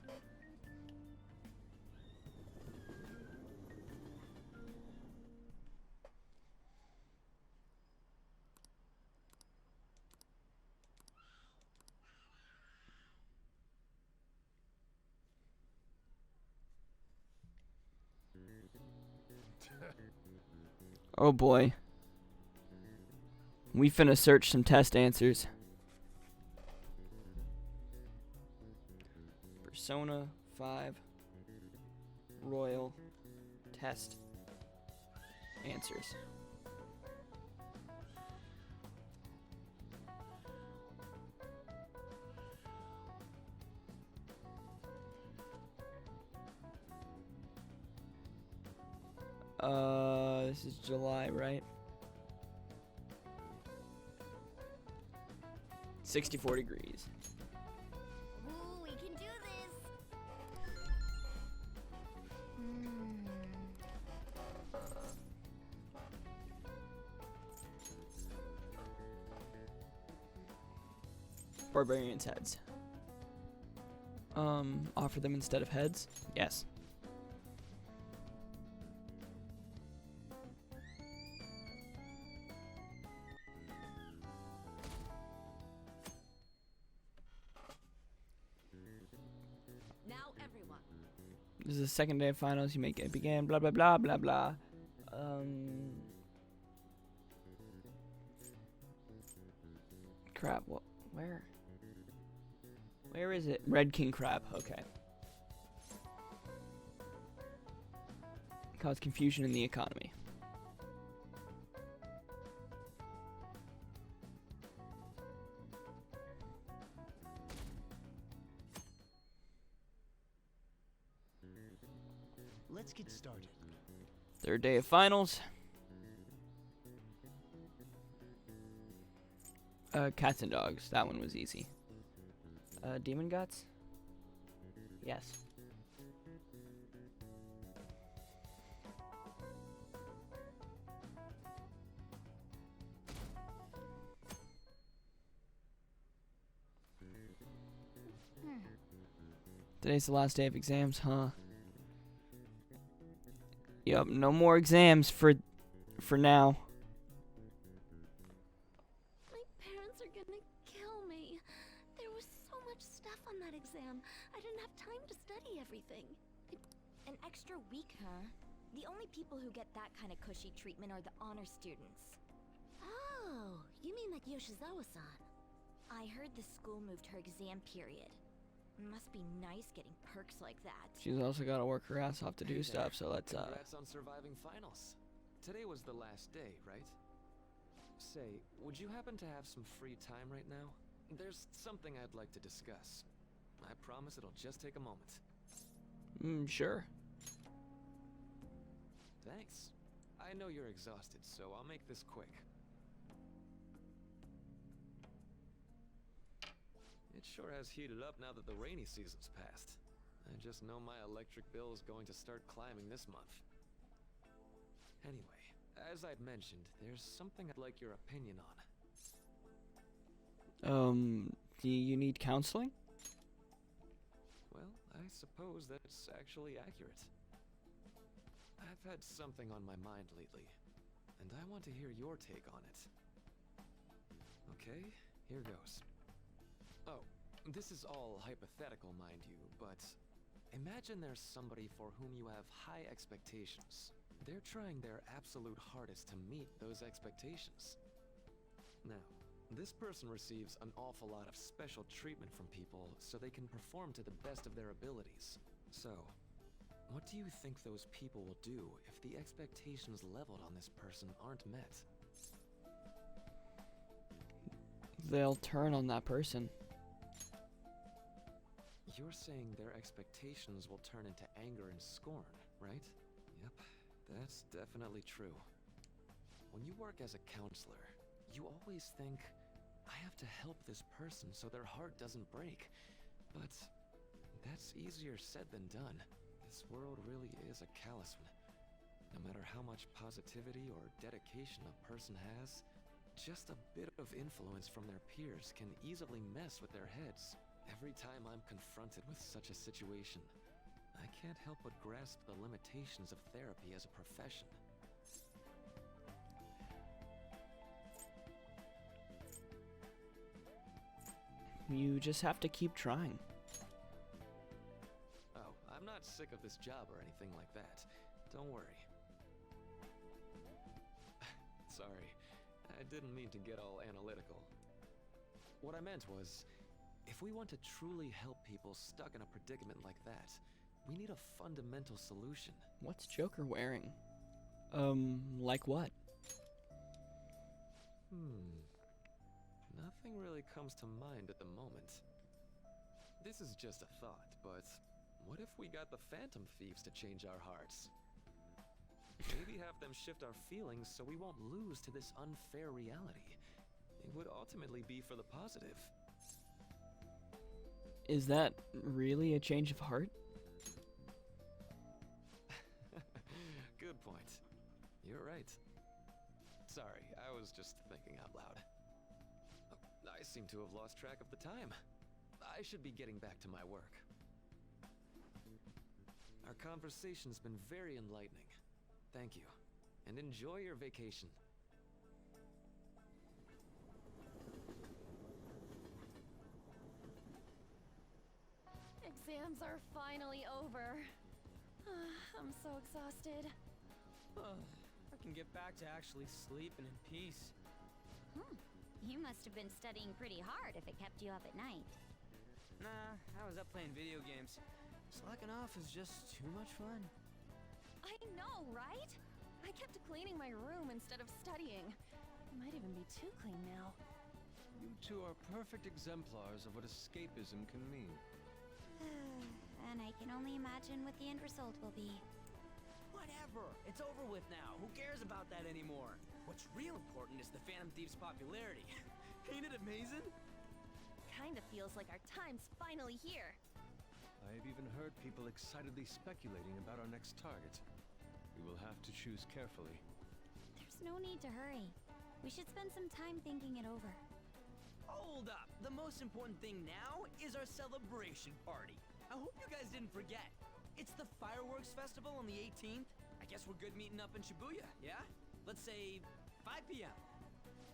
Oh boy. We finna search some test answers. Persona 5 Royal test answers. This is July, right? 64 degrees. Ooh, we can do this. Barbarian's heads. Offer them instead of heads? Yes. Now everyone. This is the second day of finals. You make it begin. Blah blah blah blah blah. Crap. What? Where? Where is it? Red King Crab. Okay. Cause confusion in the economy. Let's get started. Third day of finals. Cats and dogs. That one was easy. Demon guts? Yes. Today's the last day of exams, huh? Yep, no more exams for now. My parents are gonna kill me. There was so much stuff on that exam. I didn't have time to study everything. An extra week, huh? The only people who get that kind of cushy treatment are the honor students. Oh, you mean like Yoshizawa-san? I heard the school moved her exam period. Must be nice getting perks like that. She's also got to work her ass off to do Hey stuff, there. so let's Congrats on surviving finals. Today was the last day, right? Say, would you happen to have some free time right now? There's something I'd like to discuss. I promise it'll just take a moment. sure. Thanks. I know you're exhausted, so I'll make this quick. It sure has heated up now that the rainy season's passed. I just know my electric bill is going to start climbing this month. Anyway, as I'd mentioned, there's something I'd like your opinion on. Do you need counseling? Well, I suppose that's actually accurate. I've had something on my mind lately, and I want to hear your take on it. Okay, here goes. Oh, this is all hypothetical, mind you, but imagine there's somebody for whom you have high expectations. They're trying their absolute hardest to meet those expectations. Now, this person receives an awful lot of special treatment from people so they can perform to the best of their abilities. So, what do you think those people will do if the expectations leveled on this person aren't met? They'll turn on that person. You're saying their expectations will turn into anger and scorn, right? Yep, that's definitely true. When you work as a counselor, you always think, I have to help this person so their heart doesn't break. But that's easier said than done. This world really is a callous one. No matter how much positivity or dedication a person has, just a bit of influence from their peers can easily mess with their heads. Every time I'm confronted with such a situation, I can't help but grasp the limitations of therapy as a profession. You just have to keep trying. Oh, I'm not sick of this job or anything like that. Don't worry. Sorry, I didn't mean to get all analytical. What I meant was, if we want to truly help people stuck in a predicament like that, we need a fundamental solution. What's Joker wearing? Like what? Nothing really comes to mind at the moment. This is just a thought, but what if we got the Phantom Thieves to change our hearts? Maybe have them shift our feelings so we won't lose to this unfair reality. It would ultimately be for the positive. Is that really a change of heart? Good point. You're right. Sorry, I was just thinking out loud. I seem to have lost track of the time. I should be getting back to my work. Our conversation's been very enlightening. Thank you, and enjoy your vacation. Exams are finally over. I'm so exhausted. I can get back to actually sleeping in peace. You must have been studying pretty hard if it kept you up at night. Nah, I was up playing video games. Slacking off is just too much fun. I know, right? I kept cleaning my room instead of studying. It might even be too clean now. You two are perfect exemplars of what escapism can mean. And I can only imagine what the end result will be. Whatever. It's over with now. Who cares about that anymore? What's real important is the Phantom Thieves' popularity. Ain't it amazing? Kinda feels like our time's finally here. I have even heard people excitedly speculating about our next target. We will have to choose carefully. There's no need to hurry. We should spend some time thinking it over. Hold up. The most important thing now is our celebration party. I hope you guys didn't forget. It's the fireworks festival on the 18th. I guess we're good meeting up in Shibuya, yeah? Let's say 5 p.m.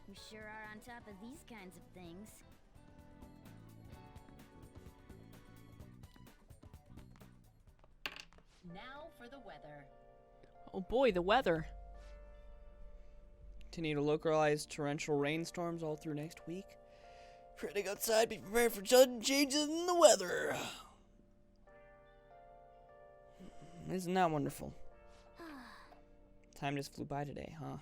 We sure are on top of these kinds of things. Now for the weather. Oh boy, the weather. Continue to localize torrential rainstorms all through next week. Heading outside, be prepared for sudden changes in the weather. Isn't that wonderful? Time just flew by today, huh?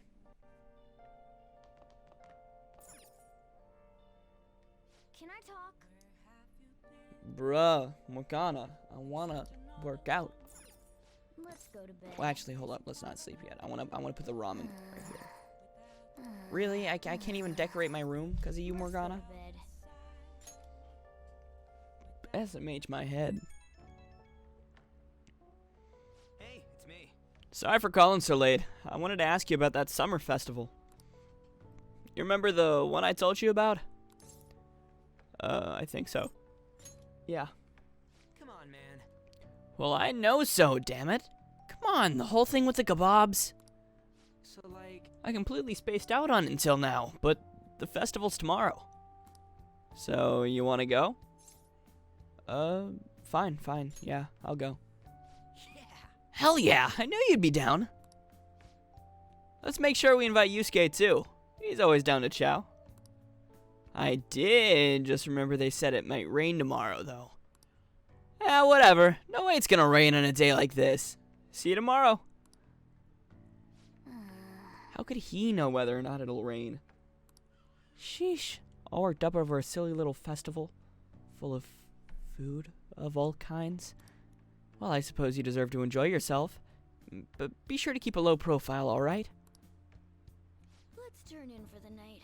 Can I talk? Bruh, Morgana, I wanna work out. Let's go to bed. Well, actually, hold up. Let's not sleep yet. I wanna put the ramen right here. Really? I can't even decorate my room because of you, Morgana? SMH my head. Hey, it's me. Sorry for calling so late. I wanted to ask you about that summer festival. You remember the one I told you about? I think so. Yeah. Come on, man. Well, I know so, damn it. Come on, the whole thing with the kebabs. So, like... I completely spaced out on it until now, but the festival's tomorrow. So, you want to go? Fine. Yeah, I'll go. Yeah. Hell yeah, I knew you'd be down. Let's make sure we invite Yusuke too. He's always down to chow. I did just remember they said it might rain tomorrow, though. Whatever. No way it's gonna rain on a day like this. See you tomorrow. How could he know whether or not it'll rain? Sheesh. All worked up over a silly little festival full of food of all kinds. Well, I suppose you deserve to enjoy yourself. But be sure to keep a low profile, alright? Let's turn in for the night.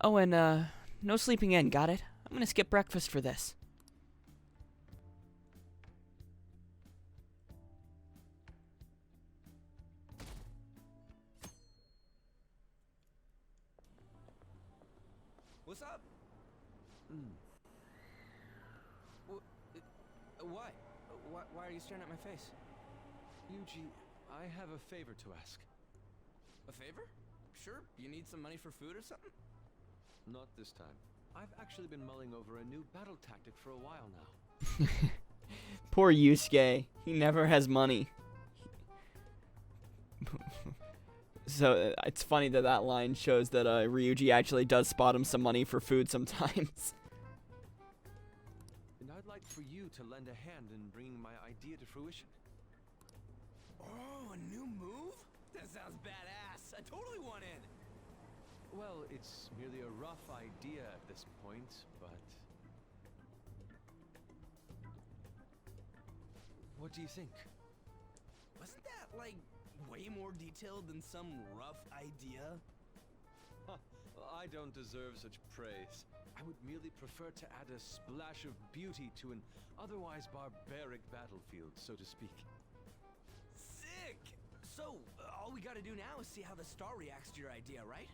Oh, and, no sleeping in, got it? I'm gonna skip breakfast for this. What's up? Why are you staring at my face? Yuji, I have a favor to ask. A favor? Sure, you need some money for food or something? Not this time. I've actually been mulling over a new battle tactic for a while now. Poor Yusuke. He never has money. So, it's funny that that line shows that Ryuji actually does spot him some money for food sometimes. And I'd like for you to lend a hand in bringing my idea to fruition. Oh, a new move? That sounds badass. I totally want in. Well, it's merely a rough idea at this point, but... What do you think? Wasn't that, like, way more detailed than some rough idea? Huh, I don't deserve such praise. I would merely prefer to add a splash of beauty to an otherwise barbaric battlefield, so to speak. Sick! So, all we gotta do now is see how the star reacts to your idea, right?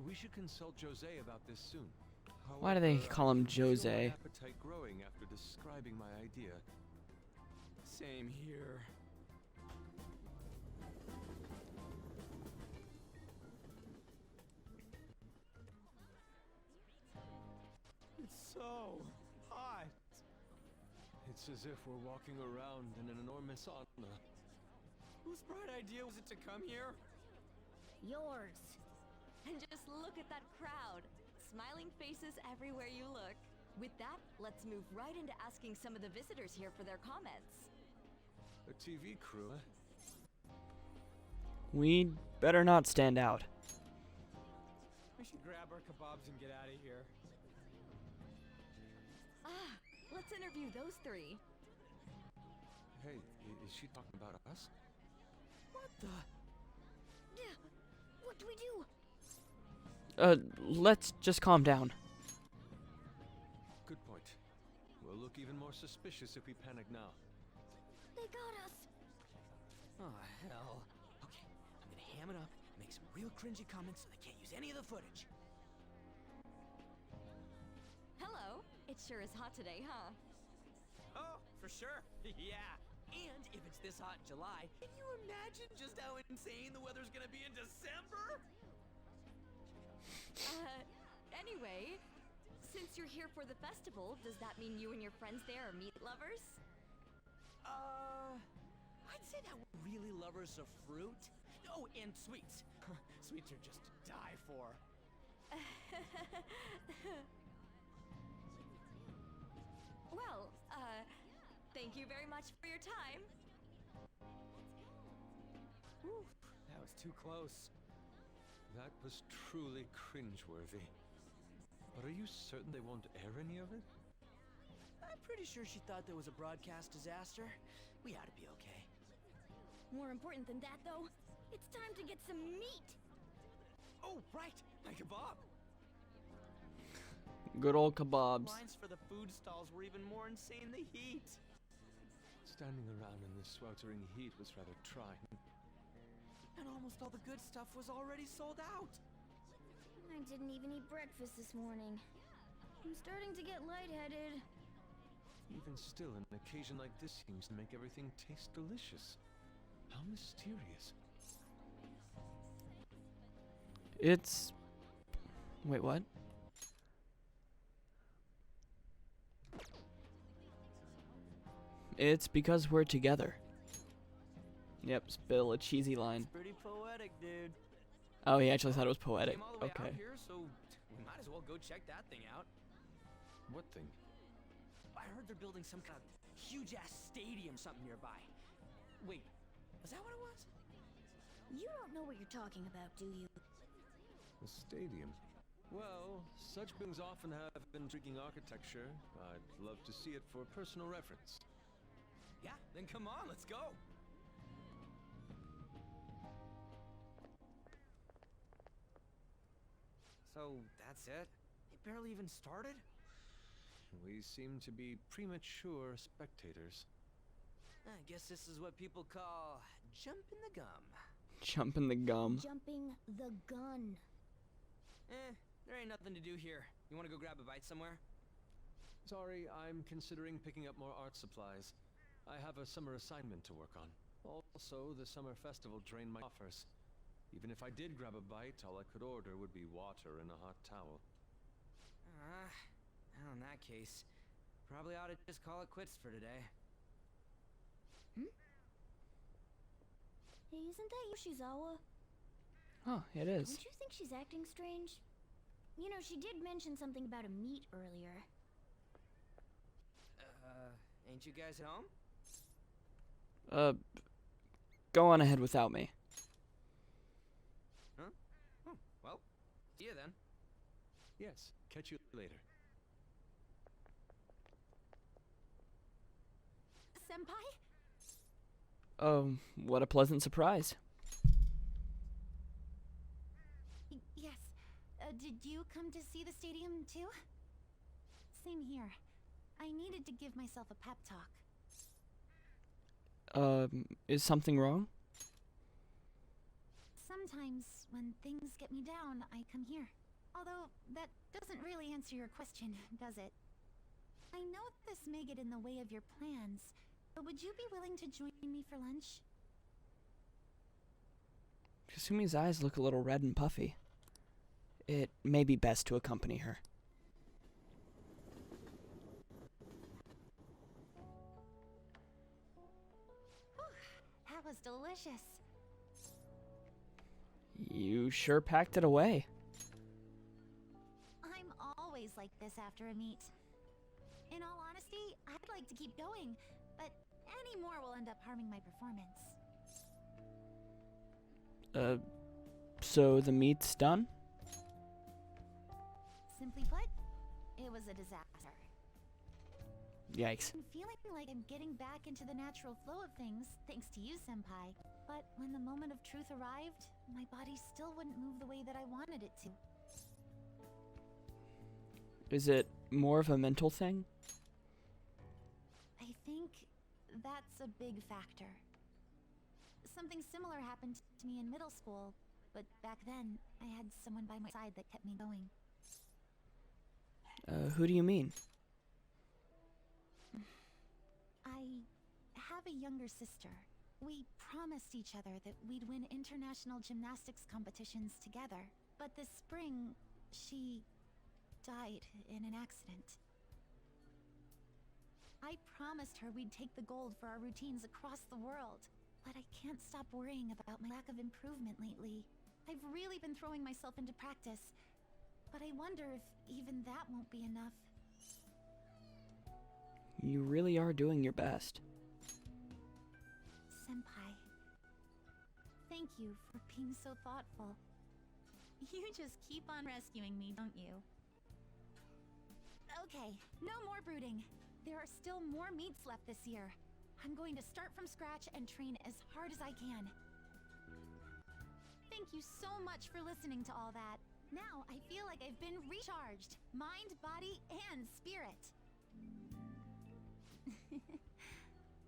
We should consult Jose about this soon. Why do they call him Jose? My appetite growing after describing my idea. Same here. It's so hot. It's as if we're walking around in an enormous sauna. Whose bright idea was it to come here? Yours. And just look at that crowd. Smiling faces everywhere you look. With that, let's move right into asking some of the visitors here for their comments. A TV crew, huh? We'd better not stand out. We should grab our kebabs and get out of here. Let's interview those three. Hey, is she talking about us? What the? Yeah. What do we do? Let's just calm down. Good point. We'll look even more suspicious if we panic now. They got us. Oh, hell. Okay, I'm gonna ham it up, make some real cringy comments so they can't use any of the footage. Hello. It sure is hot today, huh? Oh, for sure. Yeah. And if it's this hot in July, can you imagine just how insane the weather's gonna be in December? Anyway, since you're here for the festival, does that mean you and your friends there are meat lovers? I'd say that we're really lovers of fruit. Oh, and sweets. Sweets are just to die for. Well, thank you very much for your time. Whew, that was too close. That was truly cringeworthy. But are you certain they won't air any of it? I'm pretty sure she thought there was a broadcast disaster. We ought to be okay. More important than that, though, it's time to get some meat. Oh, right, my kebab. Good old kebabs. Lines for the food stalls were even more insane than the heat. Standing around in this sweltering heat was rather trying. And almost all the good stuff was already sold out. I didn't even eat breakfast this morning. I'm starting to get lightheaded. Even still, an occasion like this seems to make everything taste delicious. How mysterious. It's... Wait, what? It's because we're together. Yep, spill a cheesy line. Pretty poetic, dude. Oh, he actually thought it was poetic. Came all the way Okay. out here, so we might as well go check that thing out. What thing? I heard they're building some kind of huge-ass stadium something nearby. Wait, is that what it was? You don't know what you're talking about, do you? A stadium. Well, such buildings often have intriguing architecture. I'd love to see it for personal reference. Yeah, then come on, let's go. So, that's it? It barely even started? We seem to be premature spectators. I guess this is what people call jumping the gum. Jumping the gum. Jumping the gun. There ain't nothing to do here. You wanna go grab a bite somewhere? Sorry, I'm considering picking up more art supplies. I have a summer assignment to work on. Also, the summer festival drained my coffers. Even if I did grab a bite, all I could order would be water and a hot towel. Well, in that case, probably ought to just call it quits for today. Hey, isn't that Yoshizawa? Oh, it is. Don't you think she's acting strange? You know, she did mention something about a meet earlier. Ain't you guys home? Go on ahead without me. Huh? Oh, well, see you then. Yes, catch you later. Senpai? What a pleasant surprise. Yes. Did you come to see the stadium too? Same here. I needed to give myself a pep talk. Is something wrong? Sometimes, when things get me down, I come here. Although, that doesn't really answer your question, does it? I know this may get in the way of your plans, but would you be willing to join me for lunch? Kasumi's eyes look a little red and puffy. It may be best to accompany her. That was delicious. You sure packed it away. I'm always like this after a meet. In all honesty, I'd like to keep going, but any more will end up harming my performance. So the meet's done? Simply put, it was a disaster. Yikes. I'm feeling like I'm getting back into the natural flow of things, thanks to you, Senpai. But when the moment of truth arrived, my body still wouldn't move the way that I wanted it to. Is it more of a mental thing? I think that's a big factor. Something similar happened to me in middle school, but back then, I had someone by my side that kept me going. Who do you mean? have a younger sister. We promised each other that we'd win international gymnastics competitions together. But this spring, she died in an accident. I promised her we'd take the gold for our routines across the world. But I can't stop worrying about my lack of improvement lately. I've really been throwing myself into practice. But I wonder if even that won't be enough. You really are doing your best. Senpai, thank you for being so thoughtful. You just keep on rescuing me, don't you? Okay, no more brooding. There are still more meets left this year. I'm going to start from scratch and train as hard as I can. Thank you so much for listening to all that. Now I feel like I've been recharged. Mind, body, and spirit.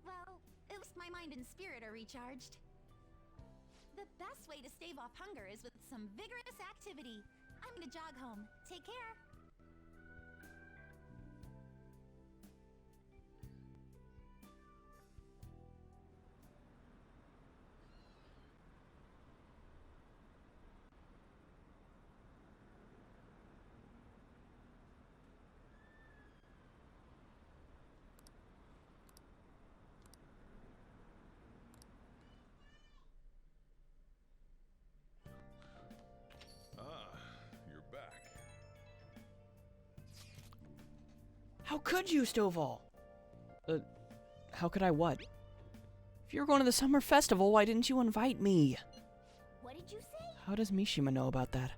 Well, at least my mind and spirit are recharged. The best way to stave off hunger is with some vigorous activity. I'm gonna jog home. Take care. How could you, Stovall? How could I what? If you were going to the summer festival, why didn't you invite me? What did you say? How does Mishima know about that?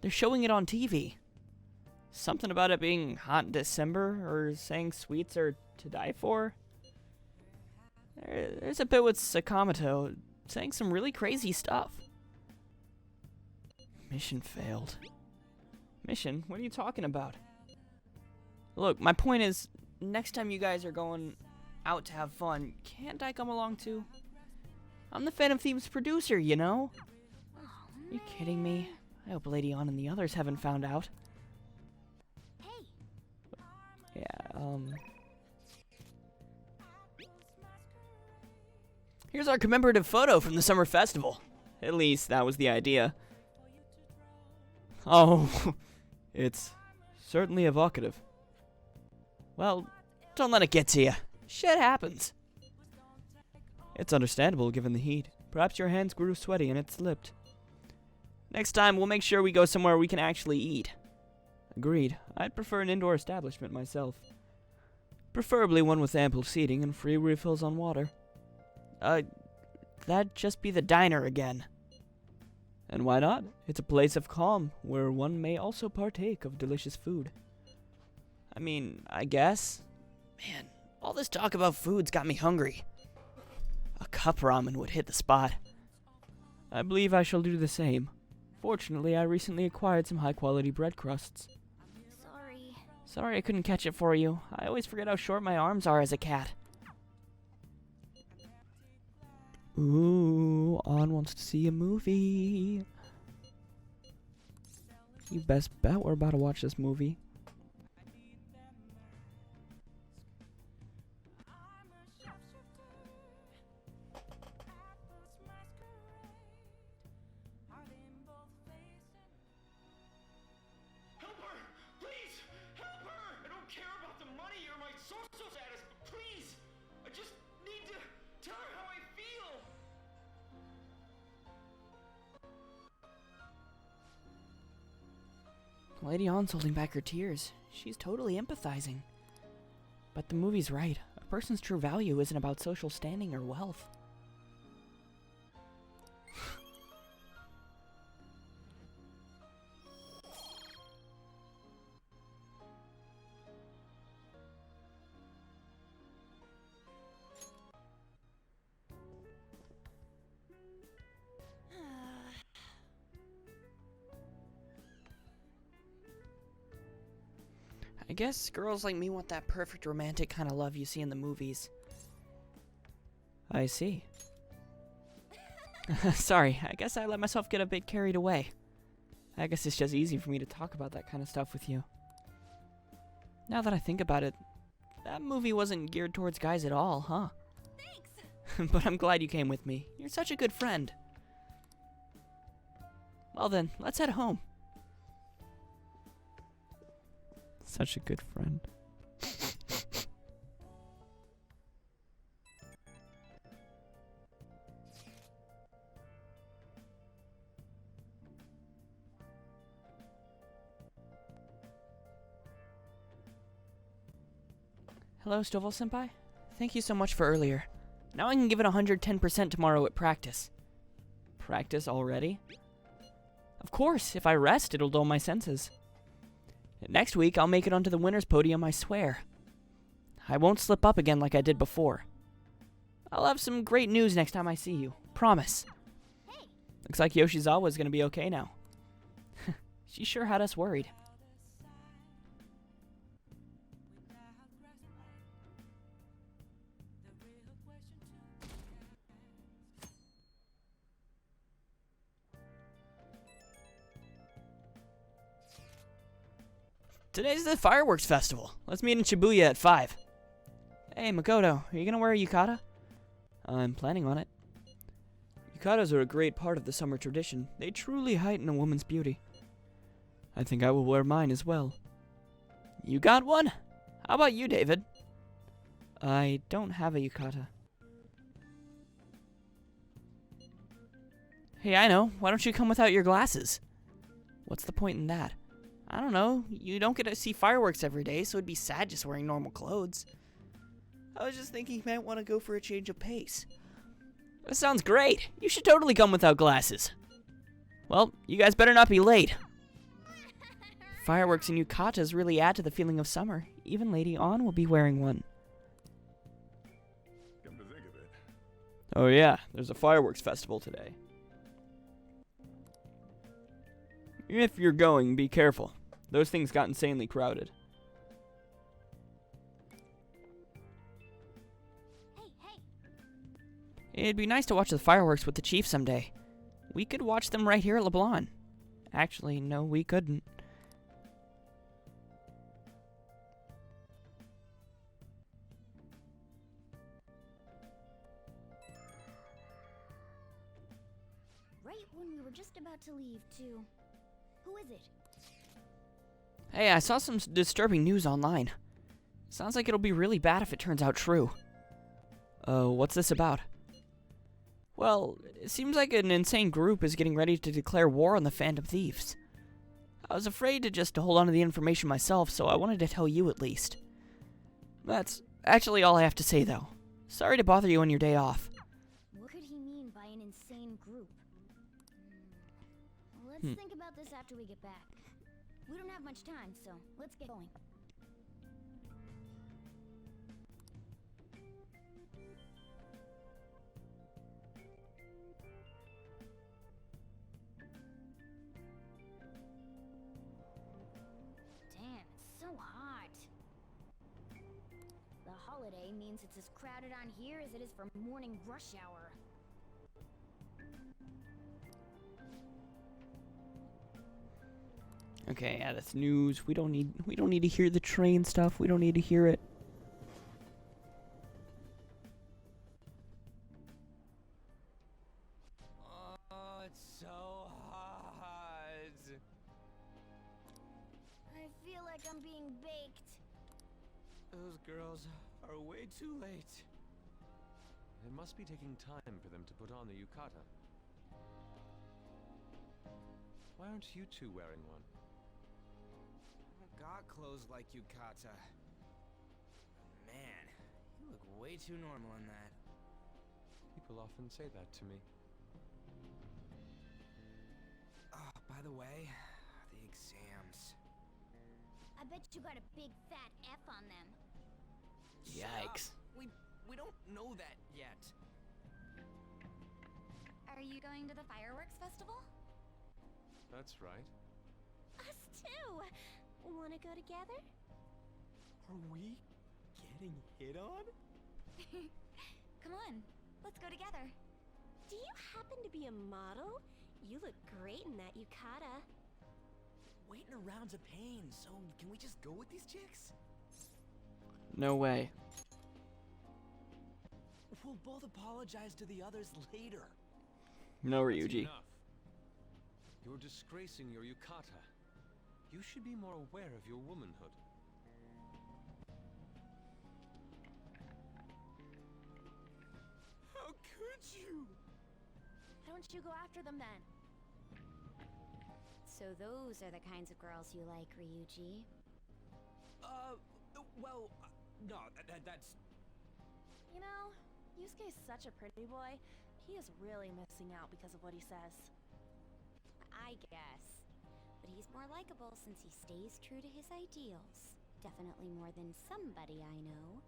They're showing it on TV. Something about it being hot in December, or saying sweets are to die for? There's a bit with Sakamoto saying some really crazy stuff. Mission failed. Mission? What are you talking about? Look, my point is, next time you guys are going out to have fun, can't I come along too? I'm the Phantom Thieves producer, you know? Are you kidding me? I hope Lady Ann and the others haven't found out. Hey. Yeah, Here's our commemorative photo from the summer festival. At least, that was the idea. Oh, it's certainly evocative. Well, don't let it get to you. Shit happens. It's understandable given the heat. Perhaps your hands grew sweaty and it slipped. Next time, we'll make sure we go somewhere we can actually eat. Agreed. I'd prefer an indoor establishment myself. Preferably one with ample seating and free refills on water. That'd just be the diner again. And why not? It's a place of calm, where one may also partake of delicious food. I mean, I guess. Man, all this talk about food's got me hungry. A cup ramen would hit the spot. I believe I shall do the same. Fortunately, I recently acquired some high-quality bread crusts. Sorry. Sorry I couldn't catch it for you. I always forget how short my arms are as a cat. Ooh, Ann wants to see a movie. You best bet we're about to watch this movie. Lady Ann's holding back her tears. She's totally empathizing. But the movie's right. A person's true value isn't about social standing or wealth. I guess girls like me want that perfect romantic kind of love you see in the movies. I see. Sorry, I guess I let myself get a bit carried away. I guess it's just easy for me to talk about that kind of stuff with you. Now that I think about it, that movie wasn't geared towards guys at all, huh? But I'm glad you came with me. You're such a good friend. Well then, let's head home. Such a good friend. Hello, Stovall-senpai. Thank you so much for earlier. Now I can give it 110% tomorrow at practice. Practice already? Of course, if I rest, it'll dull my senses. Next week, I'll make it onto the winner's podium, I swear. I won't slip up again like I did before. I'll have some great news next time I see you. Promise. Hey. Looks like Yoshizawa's gonna be okay now. She sure had us worried. Today's the fireworks festival. Let's meet in Shibuya at 5. Hey, Makoto, are you gonna wear a yukata? I'm planning on it. Yukatas are a great part of the summer tradition. They truly heighten a woman's beauty. I think I will wear mine as well. You got one? How about you, David? I don't have a yukata. Hey, I know. Why don't you come without your glasses? What's the point in that? I don't know. You don't get to see fireworks every day, so it'd be sad just wearing normal clothes. I was just thinking you might want to go for a change of pace. That sounds great. You should totally come without glasses. Well, you guys better not be late. Fireworks and yukatas really add to the feeling of summer. Even Lady Ann will be wearing one. Come to think of it. Oh yeah, there's a fireworks festival today. If you're going, be careful. Those things got insanely crowded. Hey. It'd be nice to watch the fireworks with the chief someday. We could watch them right here at LeBlanc. Actually, no, we couldn't. Right when we were just about to leave, too. Who is it? Hey, I saw some disturbing news online. Sounds like it'll be really bad if it turns out true. What's this about? Well, it seems like an insane group is getting ready to declare war on the Phantom Thieves. I was afraid to just hold on to the information myself, so I wanted to tell you at least. That's actually all I have to say, though. Sorry to bother you on your day off. What could he mean by an insane group? Let's think about this after we get back. We don't have much time, so let's get going. Damn, it's so hot. The holiday means it's as crowded on here as it is for morning rush hour. Okay, yeah, that's news. We don't need to hear the train stuff. We don't need to hear it. Oh, it's so hot. I feel like I'm being baked. Those girls are way too late. It must be taking time for them to put on the yukata. Why aren't you two wearing one? Got clothes like yukata. Man, you look way too normal in that. People often say that to me. Oh, by the way, the exams. I bet you got a big fat F on them. Yikes. We don't know that yet. Are you going to the fireworks festival? That's right. Us too! Wanna go together? Are we getting hit on? Come on, let's go together. Do you happen to be a model? You look great in that yukata. Waiting around's a pain, so can we just go with these chicks? No way. We'll both apologize to the others later. No, That's Ryuji. enough. You're disgracing your yukata. You should be more aware of your womanhood. How could you? Why don't you go after them then? So those are the kinds of girls you like, Ryuji? Well, no, that's... You know, Yusuke's such a pretty boy. He is really missing out because of what he says. I guess. But he's more likable since he stays true to his ideals. Definitely more than somebody I know.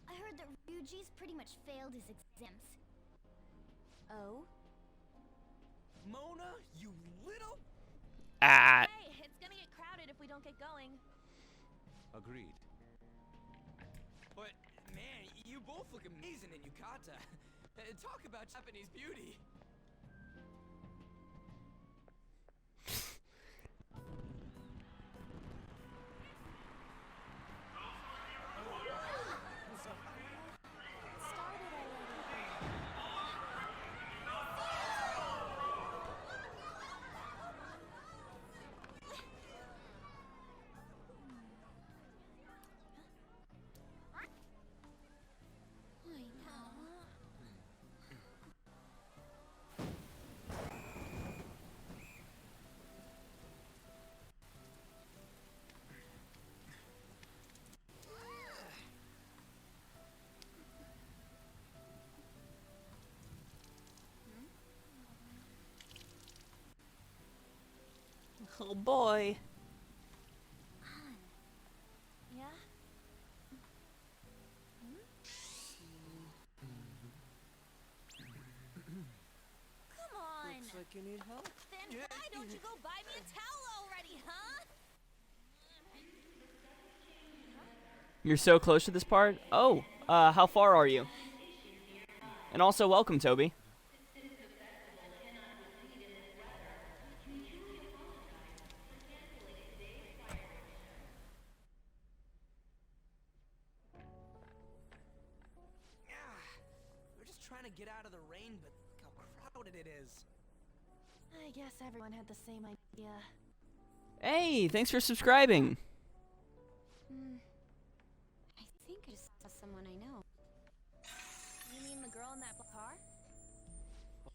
I heard that Ryuji's pretty much failed his exams. Oh? Mona, you little... Ah. Hey, it's gonna get crowded if we don't get going. Agreed. But, man, you both look amazing in yukata. Talk about Japanese beauty. Oh boy. Yeah? Come on! Looks like you need help. Then why don't you go buy me a towel already, huh? You're so close to this part? Oh, how far are you? And also, welcome, Toby. We're just trying to get out of the rain, but how crowded it is. I guess everyone had the same idea. Hey, thanks for subscribing. I think I just saw someone I know. You mean the girl in that car?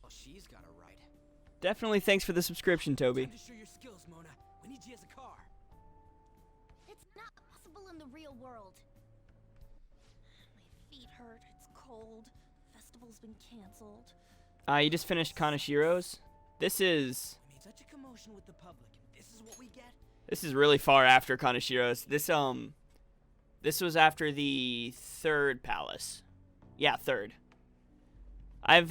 Well, she's got it right. Definitely thanks for the subscription, Toby. Time to show your skills, Mona. We need you as a car. It's not possible in the real world. My feet hurt, it's cold. Festival's been canceled. You just finished Kanashiro's? This is... I made such a commotion with the public. This is what we get? This is really far after Kanashiro's. This was after the third palace. Yeah, third. I've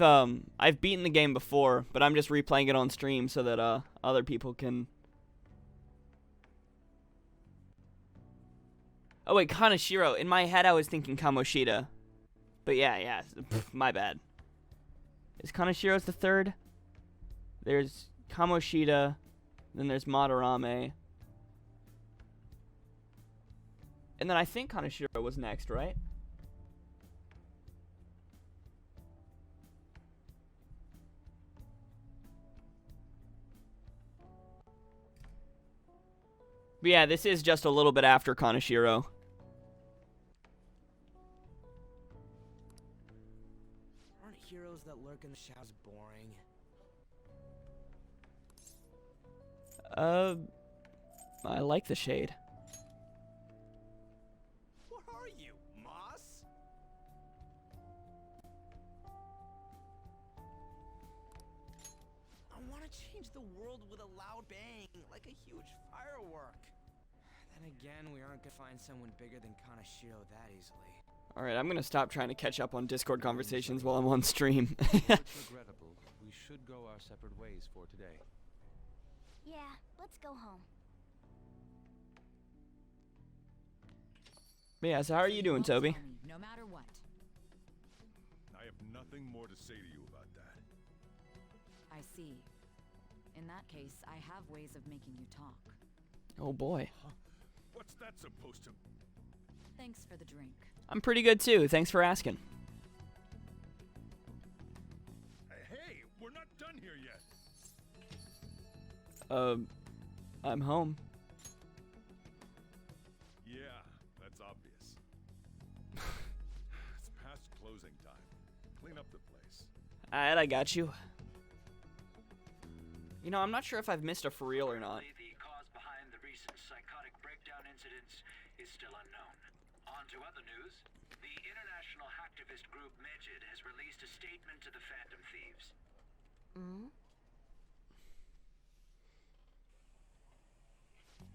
beaten the game before, but I'm just replaying it on stream so that other people can. Oh wait, Kanashiro. In my head I was thinking Kamoshida. But yeah, my bad. Is Kanashiro's the third? There's Kamoshida, then there's Madarame. And then I think Kanashiro was next, right? But yeah, this is just a little bit after Kanashiro. Aren't heroes that lurk in the shadows boring? I like the shade. What are you, Moss? I want to change the world with a loud bang, like a huge firework. Then again, we aren't gonna find someone bigger than Kanashiro that easily. Alright, I'm gonna stop trying to catch up on Discord conversations while I'm on stream. It's regrettable. We should go our separate ways for today. Yeah, let's go home. But yeah, so how are you doing, Toby? No matter what. I have nothing more to say to you about that. I see. In that case, I have ways of making you talk. Oh boy. Huh? What's that supposed to... Thanks for the drink. I'm pretty good too, thanks for asking. We're not done here yet. I'm home. Yeah, that's obvious. It's past closing time. Clean up the place. Alright, I got you. You know, I'm not sure if I've missed a for real or not. The cause behind the recent psychotic breakdown incidents is still unknown. On to other news. The international hacktivist group Medjed has released a statement to the Phantom Thieves.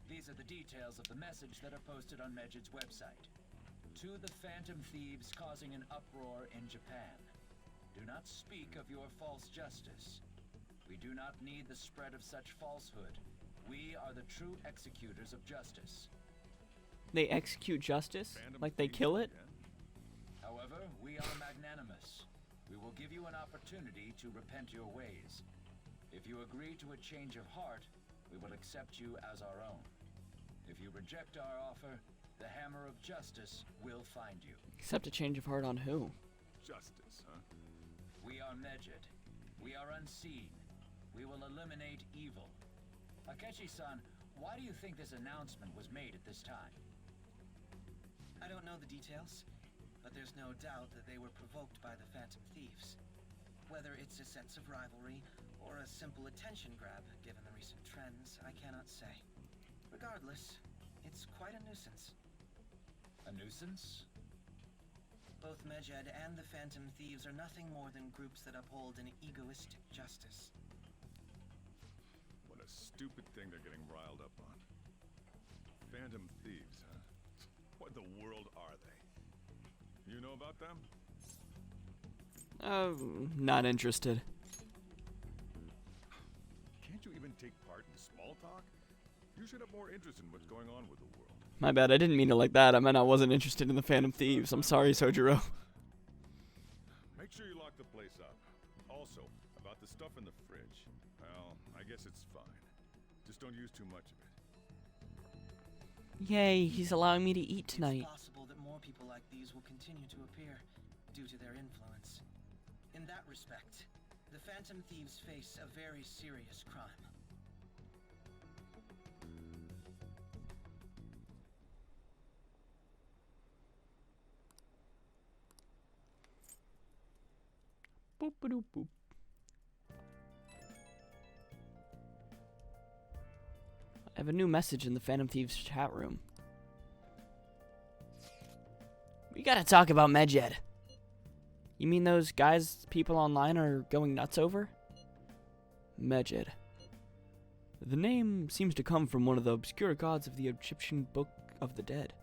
These are the details of the message that are posted on Medjed's website. To the Phantom Thieves causing an uproar in Japan. Do not speak of your false justice. We do not need the spread of such falsehood. We are the true executors of justice. They execute justice? Like they kill it? However, we are magnanimous. We will give you an opportunity to repent your ways. If you agree to a change of heart, we will accept you as our own. If you reject our offer, the hammer of justice will find you. Accept a change of heart on who? Justice, huh? We are Medjed. We are unseen. We will eliminate evil. Akechi-san, why do you think this announcement was made at this time? I don't know the details, but there's no doubt that they were provoked by the Phantom Thieves. Whether it's a sense of rivalry or a simple attention grab, given the recent trends, I cannot say. Regardless, it's quite a nuisance. A nuisance? Both Medjed and the Phantom Thieves are nothing more than groups that uphold an egoistic justice. What a stupid thing they're getting riled up on. Phantom Thieves, huh? What in the world are they? You know about them? Not interested. Can't you even take part in small talk? You should have more interest in what's going on with the world. My bad, I didn't mean it like that. I meant I wasn't interested in the Phantom Thieves. I'm sorry, Sojiro. Make sure you lock the place up. Also, about the stuff in the fridge. Well, I guess it's fine. Just don't use too much of it. Yay, he's allowing me to eat tonight. It's possible that more people like these will continue to appear due to their influence. In that respect, the Phantom Thieves face a very serious crime. Boop a doop boop. I have a new message in the Phantom Thieves chat room. We gotta talk about Medjed. You mean those guys people online are going nuts over? Medjed. The name seems to come from one of the obscure gods of the Egyptian Book of the Dead.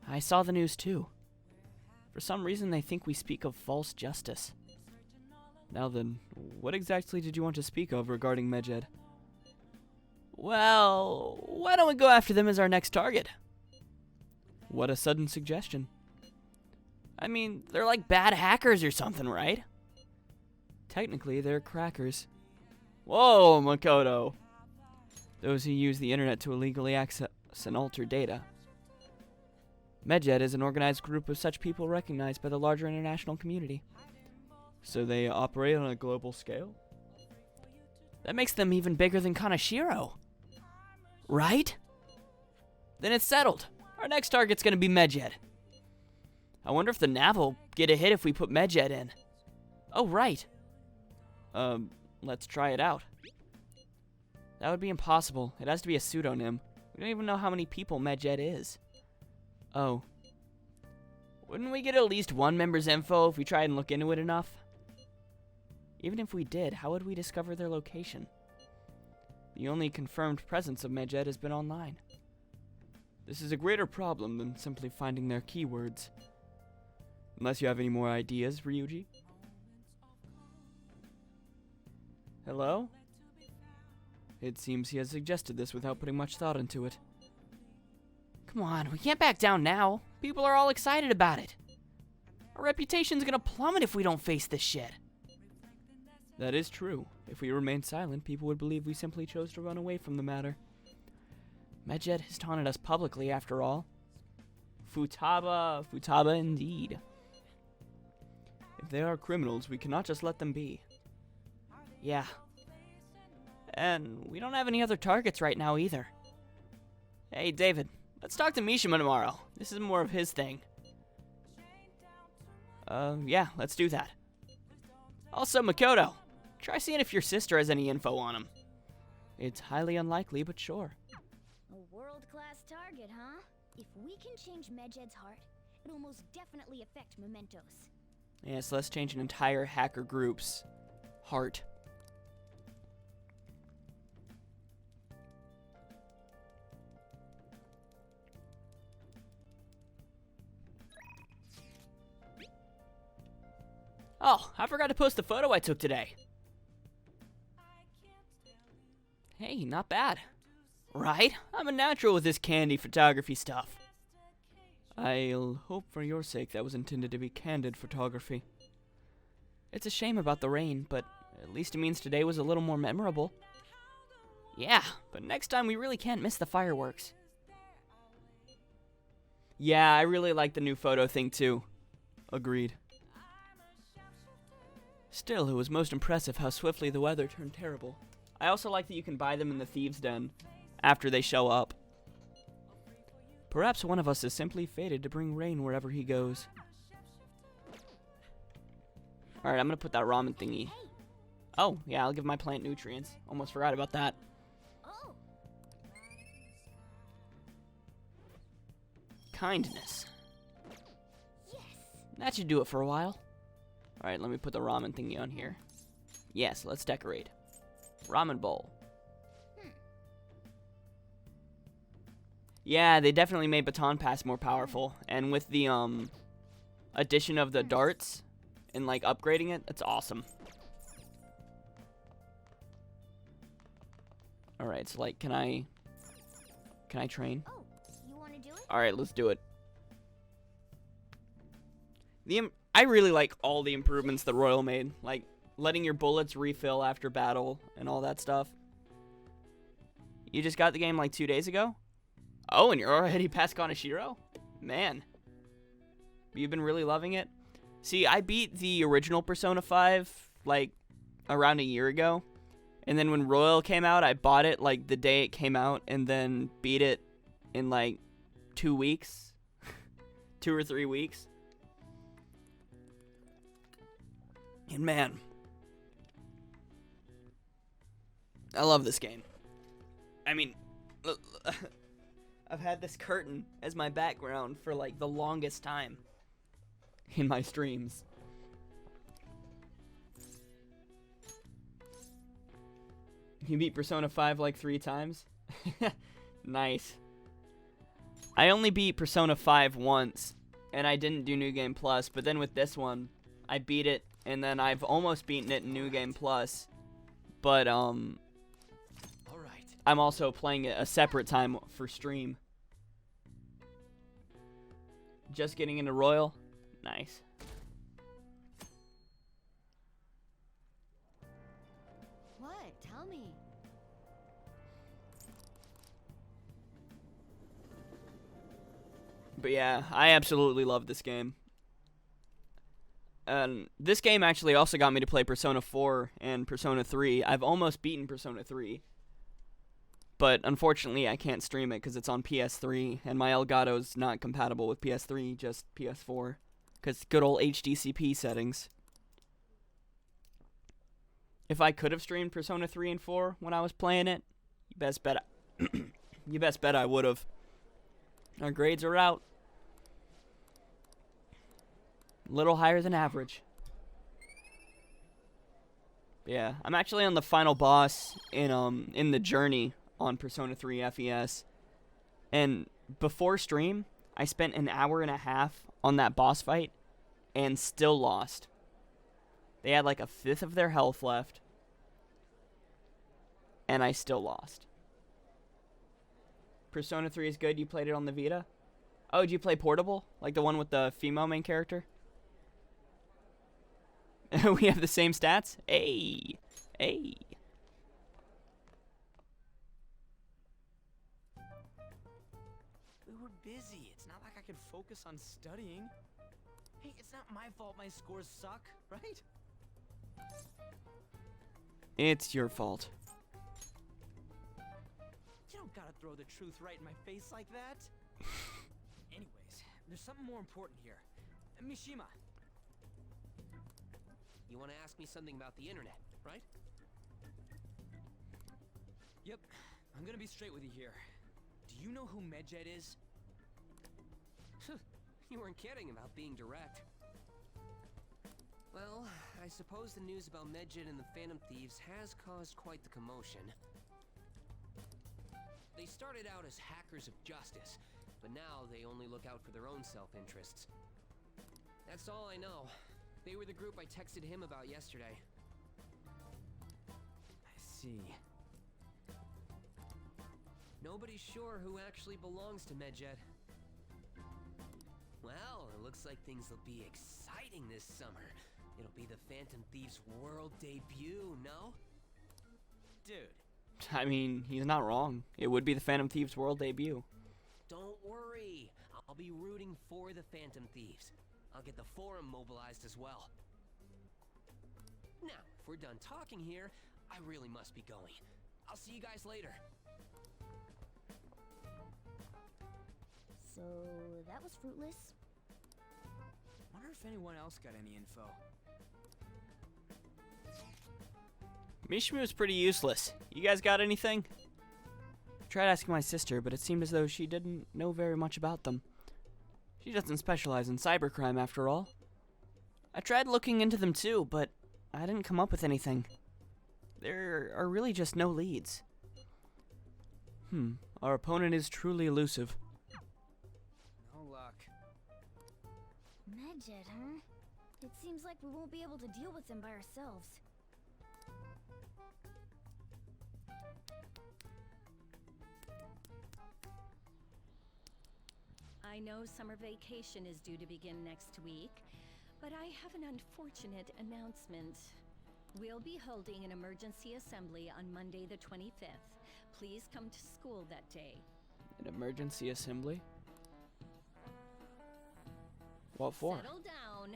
I saw the news too. For some reason they think we speak of false justice. Now then, what exactly did you want to speak of regarding Medjed? Well, why don't we go after them as our next target? What a sudden suggestion. I mean, they're like bad hackers or something, right? Technically, they're crackers. Whoa, Makoto! Those who use the internet to illegally access and alter data. Medjed is an organized group of such people recognized by the larger international community. So they operate on a global scale? That makes them even bigger than Kanashiro. Right? Then it's settled. Our next target's gonna be Medjed. I wonder if the nav will get a hit if we put Medjed in. Oh, right. Let's try it out. That would be impossible. It has to be a pseudonym. We don't even know how many people Medjed is. Oh. Wouldn't we get at least one member's info if we tried and look into it enough? Even if we did, how would we discover their location? The only confirmed presence of Medjed has been online. This is a greater problem than simply finding their keywords. Unless you have any more ideas, Ryuji? Hello? It seems he has suggested this without putting much thought into it. Come on, we can't back down now. People are all excited about it. Our reputation's gonna plummet if we don't face this shit. That is true. If we remain silent, people would believe we simply chose to run away from the matter. Medjed has taunted us publicly, after all. Futaba indeed. If they are criminals, we cannot just let them be. Yeah. And we don't have any other targets right now either. Hey, David, let's talk to Mishima tomorrow. This is more of his thing. Yeah, let's do that. Also, Makoto, try seeing if your sister has any info on him. It's highly unlikely, but sure. A world-class target, huh? If we can change Medjed's heart, it'll most definitely affect Mementos. Yeah, so let's change an entire hacker group's heart. Oh, I forgot to post the photo I took today. Hey, not bad. Right? I'm a natural with this candy photography stuff. I'll hope for your sake that was intended to be candid photography. It's a shame about the rain, but at least it means today was a little more memorable. Yeah, but next time we really can't miss the fireworks. Yeah, I really like the new photo thing too. Agreed. Still, it was most impressive how swiftly the weather turned terrible. I also like that you can buy them in the Thieves' Den after they show up. Perhaps one of us is simply fated to bring rain wherever he goes. Alright, I'm gonna put that ramen thingy. Oh, yeah, I'll give my plant nutrients. Almost forgot about that. Kindness. That should do it for a while. Alright, let me put the ramen thingy on here. Yes, let's decorate. Ramen bowl. Yeah, they definitely made Baton Pass more powerful. And with the addition of the darts and like upgrading it, that's awesome. Alright, so like can I train? Oh, you want to do it? Alright, let's do it. I really like all the improvements that Royal made, like letting your bullets refill after battle and all that stuff. You just got the game like 2 days ago? Oh, and you're already past Kaneshiro? Man. You've been really loving it? See, I beat the original Persona 5 like around a year ago. And then when Royal came out, I bought it like the day it came out and then beat it in like 2 weeks. 2 or 3 weeks. And man, I love this game. I mean, I've had this curtain as my background for like the longest time in my streams. You beat Persona 5 like 3 times? Nice. I only beat Persona 5 once, and I didn't do New Game Plus, but then with this one, I beat it, and then I've almost beaten it in New Game Plus, but I'm also playing it a separate time for stream. Just getting into Royal? Nice. What? Tell me. But yeah, I absolutely love this game. And this game actually also got me to play Persona 4 and Persona 3. I've almost beaten Persona 3. But unfortunately, I can't stream it because it's on PS3, and my Elgato's not compatible with PS3, just PS4. Because good old HDCP settings. If I could have streamed Persona 3 and 4 when I was playing it, you best bet I would have. Our grades are out. Little higher than average. Yeah, I'm actually on the final boss in the journey on Persona 3 FES. And before stream, I spent an hour and a half on that boss fight and still lost. They had like a fifth of their health left. And I still lost. Persona 3 is good. You played it on the Vita? Oh, did you play Portable? Like the one with the female main character? We have the same stats? Hey. Hey. We were busy. It's not like I could focus on studying. Hey, it's not my fault my scores suck, right? It's your fault. You don't gotta throw the truth right in my face like that. Anyways, there's something more important here. Mishima. You want to ask me something about the internet, right? Yep, I'm gonna be straight with you here. Do you know who Medjed is? You weren't kidding about being direct. Well, I suppose the news about Medjed and the Phantom Thieves has caused quite the commotion. They started out as hackers of justice, but now they only look out for their own self-interests. That's all I know. They were the group I texted him about yesterday. I see. Nobody's sure who actually belongs to Medjed. Well, it looks like things will be exciting this summer. It'll be the Phantom Thieves world debut, no? Dude. I mean, he's not wrong. It would be the Phantom Thieves world debut. Don't worry. I'll be rooting for the Phantom Thieves. I'll get the forum mobilized as well. Now, if we're done talking here, I really must be going. I'll see you guys later. So, that was fruitless. Wonder if anyone else got any info. Mishmu's pretty useless. You guys got anything? I tried asking my sister, but it seemed as though she didn't know very much about them. She doesn't specialize in cybercrime, after all. I tried looking into them too, but I didn't come up with anything. There are really just no leads. Our opponent is truly elusive. No luck. Medjed, huh? It seems like we won't be able to deal with him by ourselves. I know summer vacation is due to begin next week, but I have an unfortunate announcement. We'll be holding an emergency assembly on Monday the 25th. Please come to school that day. An emergency assembly? What for? Settle down.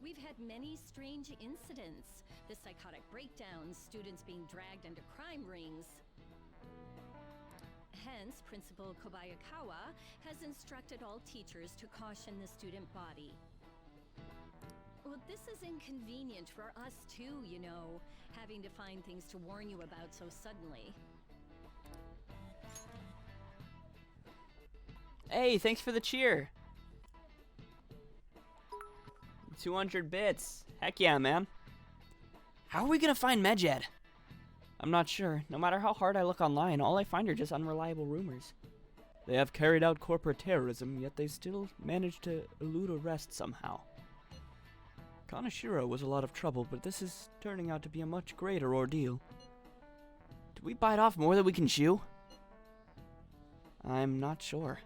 We've had many strange incidents. The psychotic breakdowns, students being dragged into crime rings. Hence, Principal Kobayakawa has instructed all teachers to caution the student body. Well, this is inconvenient for us too, you know, having to find things to warn you about so suddenly. Hey, thanks for the cheer. 200 bits. Heck yeah, man. How are we gonna find Medjed? I'm not sure. No matter how hard I look online, all I find are just unreliable rumors. They have carried out corporate terrorism, yet they still managed to elude arrest somehow. Kaneshiro was a lot of trouble, but this is turning out to be a much greater ordeal. Do we bite off more than we can chew? I'm not sure.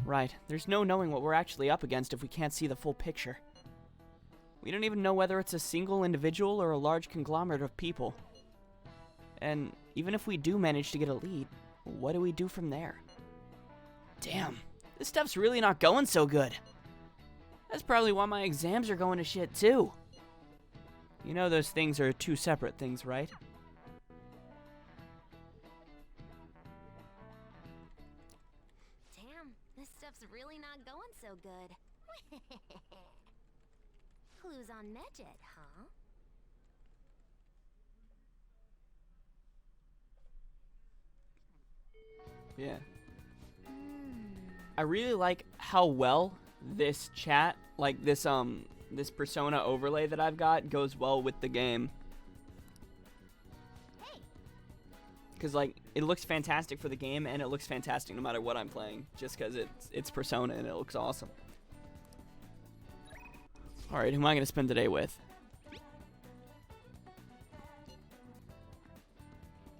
Right, there's no knowing what we're actually up against if we can't see the full picture. We don't even know whether it's a single individual or a large conglomerate of people. And even if we do manage to get a lead, what do we do from there? Damn, this stuff's really not going so good. That's probably why my exams are going to shit too. You know those things are two separate things, right? Damn, this stuff's really not going so good. Clues on Medjed, huh? Yeah. I really like how well this chat, like this persona overlay that I've got goes well with the game. Cuz like it looks fantastic for the game and it looks fantastic no matter what I'm playing just cuz it's Persona and it looks awesome. All right, who am I going to spend the day with?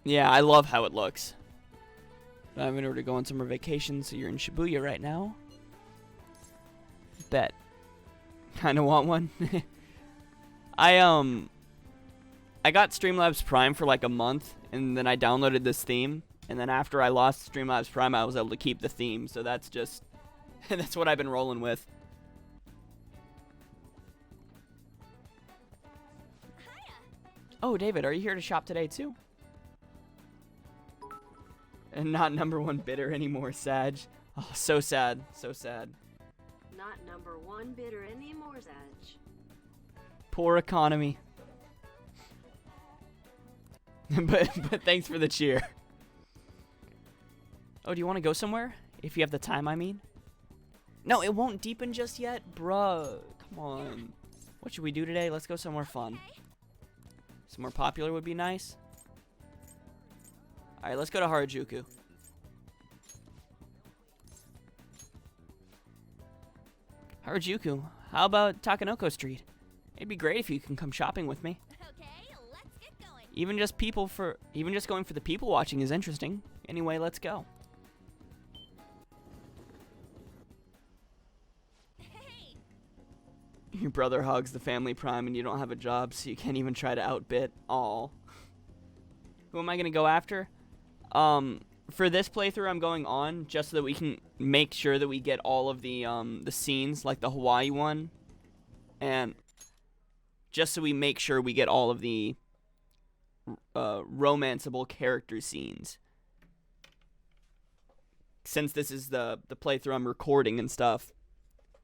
Yeah, I love how it looks. I'm in order to go on summer vacation, so you're in Shibuya right now. Bet. Kinda want one. I got Streamlabs Prime for like a month, and then I downloaded this theme, and then after I lost Streamlabs Prime, I was able to keep the theme, so that's just... that's what I've been rolling with. Oh, David, are you here to shop today too? And not #1 bidder anymore, Sag. Oh, so sad, so sad. Not #1 bidder anymore, Sag. Poor economy. but thanks for the cheer. Oh, do you want to go somewhere? If you have the time, I mean. No, it won't deepen just yet, bruh. Come on. What should we do today? Let's go somewhere fun. Somewhere popular would be nice. Alright, let's go to Harajuku. Harajuku, how about Takanoko Street? It'd be great if you can come shopping with me. Okay, let's get going. Even just going for the people watching is interesting. Anyway, let's go. Hey. Your brother hogs the family prime and you don't have a job, so you can't even try to outbid. Aw. Who am I gonna go after? For this playthrough, I'm going on just so that we can make sure that we get all of the scenes, like the Hawaii one, and just so we make sure we get all of the romanceable character scenes. Since this is the playthrough I'm recording and stuff.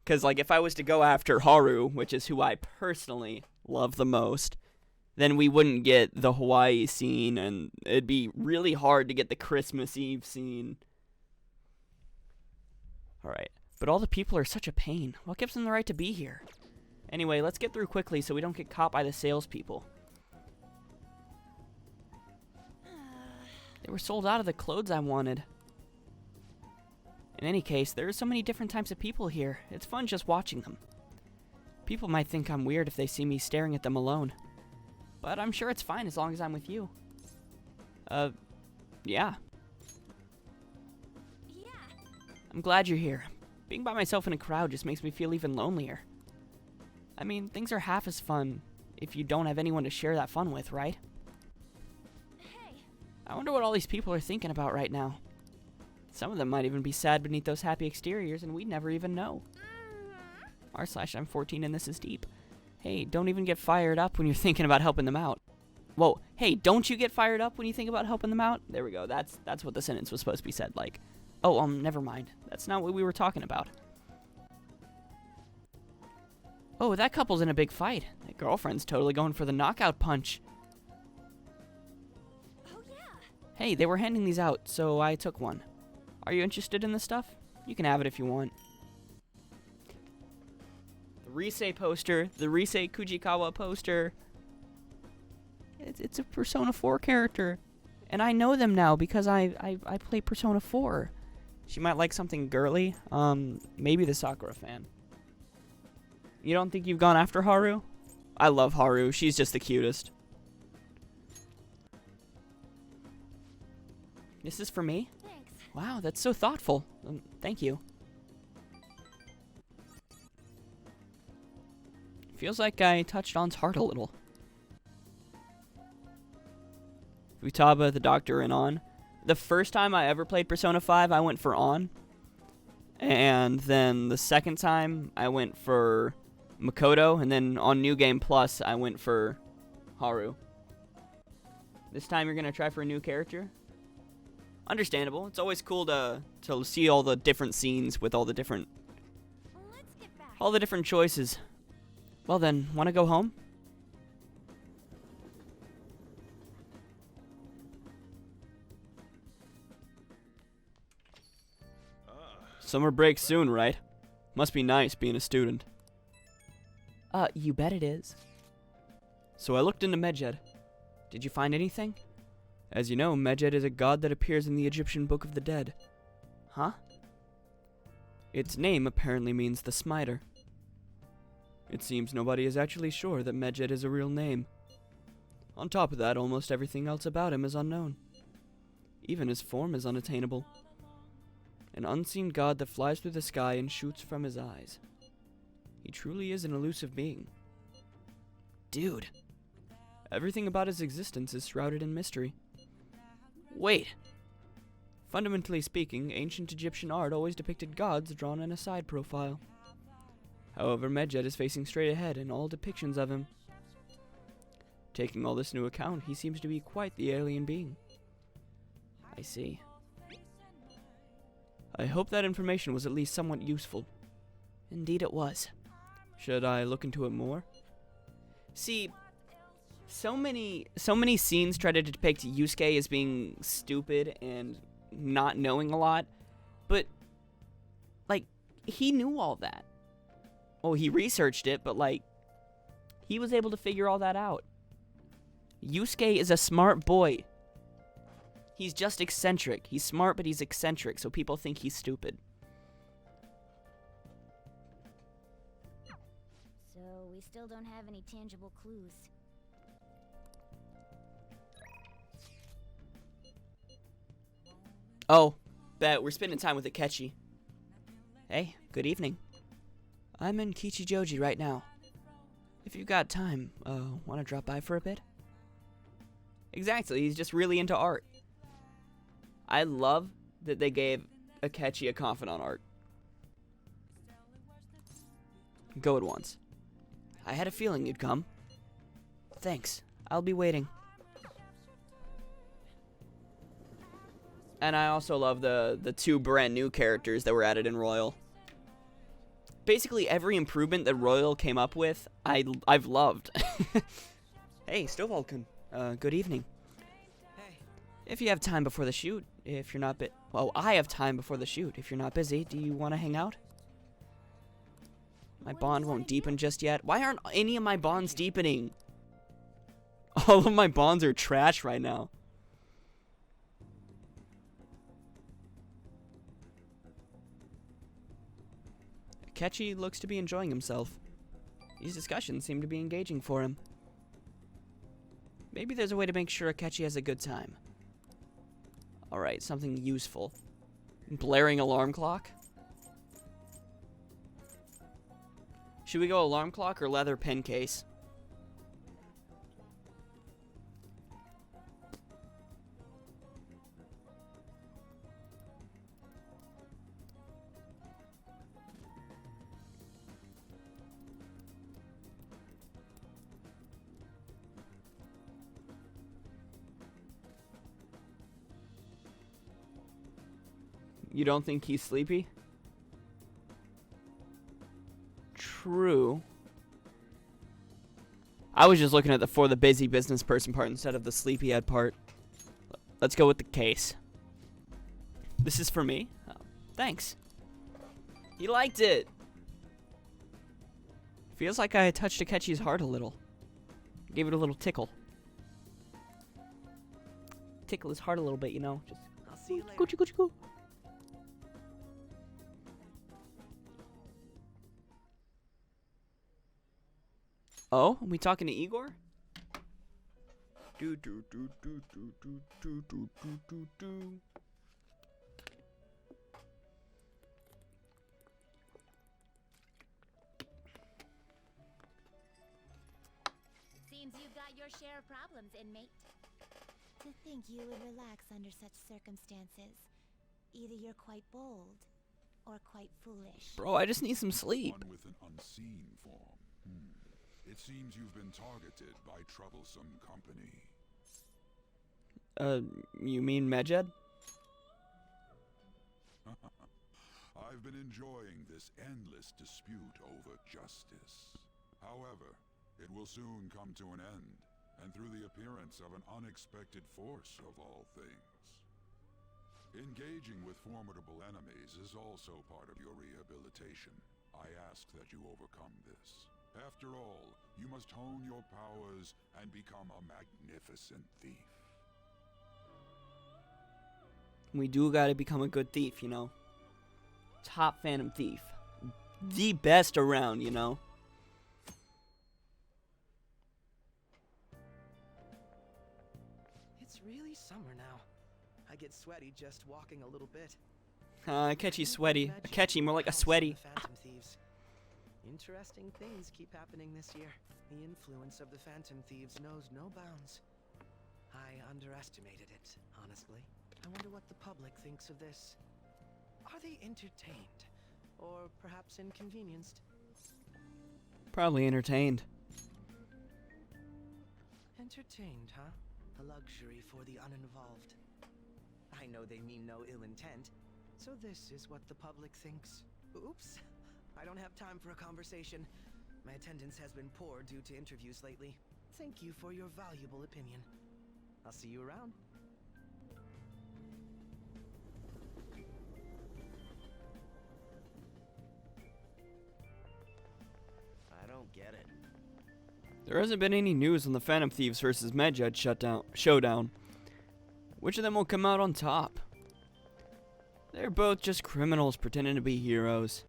Because, like, if I was to go after Haru, which is who I personally love the most, then we wouldn't get the Hawaii scene, and it'd be really hard to get the Christmas Eve scene. Alright. But all the people are such a pain. What gives them the right to be here? Anyway, let's get through quickly so we don't get caught by the salespeople. They were sold out of the clothes I wanted. In any case, there are so many different types of people here. It's fun just watching them. People might think I'm weird if they see me staring at them alone. But I'm sure it's fine as long as I'm with you. Yeah. Yeah. I'm glad you're here. Being by myself in a crowd just makes me feel even lonelier. I mean, things are half as fun if you don't have anyone to share that fun with, right? Hey. I wonder what all these people are thinking about right now. Some of them might even be sad beneath those happy exteriors and we'd never even know. R/I'm 14 and this is deep. Hey, don't even get fired up when you're thinking about helping them out. Whoa, hey, don't you get fired up when you think about helping them out? There we go, that's what the sentence was supposed to be said like. Oh, never mind. That's not what we were talking about. Oh, that couple's in a big fight. That girlfriend's totally going for the knockout punch. Oh yeah. Hey, they were handing these out, so I took one. Are you interested in this stuff? You can have it if you want. The Risei poster, the Risei Kujikawa poster. It's a Persona 4 character. And I know them now because I play Persona 4. She might like something girly. Maybe the Sakura fan. You don't think you've gone after Haru? I love Haru. She's just the cutest. This is for me? Thanks. Wow, that's so thoughtful. Thank you. Feels like I touched On's heart a little. Futaba, the Doctor, and On. The first time I ever played Persona 5, I went for On. And then the second time, I went for Makoto. And then on New Game Plus, I went for Haru. This time you're going to try for a new character? Understandable. It's always cool to see all the different scenes with all the different choices. Well then, want to go home? Summer break soon, right? Must be nice being a student. You bet it is. So I looked into Medjed. Did you find anything? As you know, Medjed is a god that appears in the Egyptian Book of the Dead. Huh? Its name apparently means the Smiter. It seems nobody is actually sure that Medjed is a real name. On top of that, almost everything else about him is unknown. Even his form is unattainable. An unseen god that flies through the sky and shoots from his eyes. He truly is an elusive being. Dude, everything about his existence is shrouded in mystery. Wait. Fundamentally speaking, ancient Egyptian art always depicted gods drawn in a side profile. However, Medjed is facing straight ahead in all depictions of him. Taking all this into account, he seems to be quite the alien being. I see. I hope that information was at least somewhat useful. Indeed it was. Should I look into it more? See, so many scenes try to depict Yusuke as being stupid and not knowing a lot, but, like, he knew all that. Well, he researched it, but, like, he was able to figure all that out. Yusuke is a smart boy. He's just eccentric. He's smart, but he's eccentric, so people think he's stupid. So, we still don't have any tangible clues. Oh, bet we're spending time with Akechi. Hey, good evening. I'm in Kichijoji right now. If you've got time, want to drop by for a bit? Exactly, he's just really into art. I love that they gave Akechi a confidant art. Go at once. I had a feeling you'd come. Thanks, I'll be waiting. And I also love the two brand new characters that were added in Royal. Basically every improvement that Royal came up with, I've loved. Hey, Stovaldken. Good evening. Hey. If you have time before the shoot, if you're not I have time before the shoot. If you're not busy, do you want to hang out? My bond won't deepen just yet. Why aren't any of my bonds deepening? All of my bonds are trash right now. Akechi looks to be enjoying himself. These discussions seem to be engaging for him. Maybe there's a way to make sure Akechi has a good time. Alright, something useful. Blaring alarm clock? Should we go alarm clock or leather pen case? You don't think he's sleepy? True. I was just looking at for the busy business person part instead of the sleepyhead part. Let's go with the case. This is for me? Oh, thanks. He liked it. Feels like I touched Akechi's heart a little. Gave it a little tickle. Tickle his heart a little bit, you know. Just I'll see you later. Gucci, Gucci, Gucci. Oh, are we talking to Igor? Do do do do do do do do do do do. Seems you've got your share of problems, inmate. To think you would relax under such circumstances. Either you're quite bold, or quite foolish. Bro, I just need some sleep. One with an unseen form. It seems you've been targeted by troublesome company. You mean Medjed? I've been enjoying this endless dispute over justice. However, it will soon come to an end, and through the appearance of an unexpected force of all things. Engaging with formidable enemies is also part of your rehabilitation. I ask that you overcome this. After all, you must hone your powers and become a magnificent thief. We do gotta become a good thief, you know. Top Phantom Thief. The best around, you know. It's really summer now. I get sweaty just walking a little bit. Akechi's sweaty. Akechi, more like a sweaty. Phantom Thieves. Interesting things keep happening this year. The influence of the Phantom Thieves knows no bounds. I underestimated it, honestly. I wonder what the public thinks of this. Are they entertained? Or perhaps inconvenienced? Probably entertained. Entertained, huh? A luxury for the uninvolved. I know they mean no ill intent, so this is what the public thinks. Oops, I don't have time for a conversation. My attendance has been poor due to interviews lately. Thank you for your valuable opinion. I'll see you around. I don't get it. There hasn't been any news on the Phantom Thieves versus Medjed showdown. Which of them will come out on top? They're both just criminals pretending to be heroes.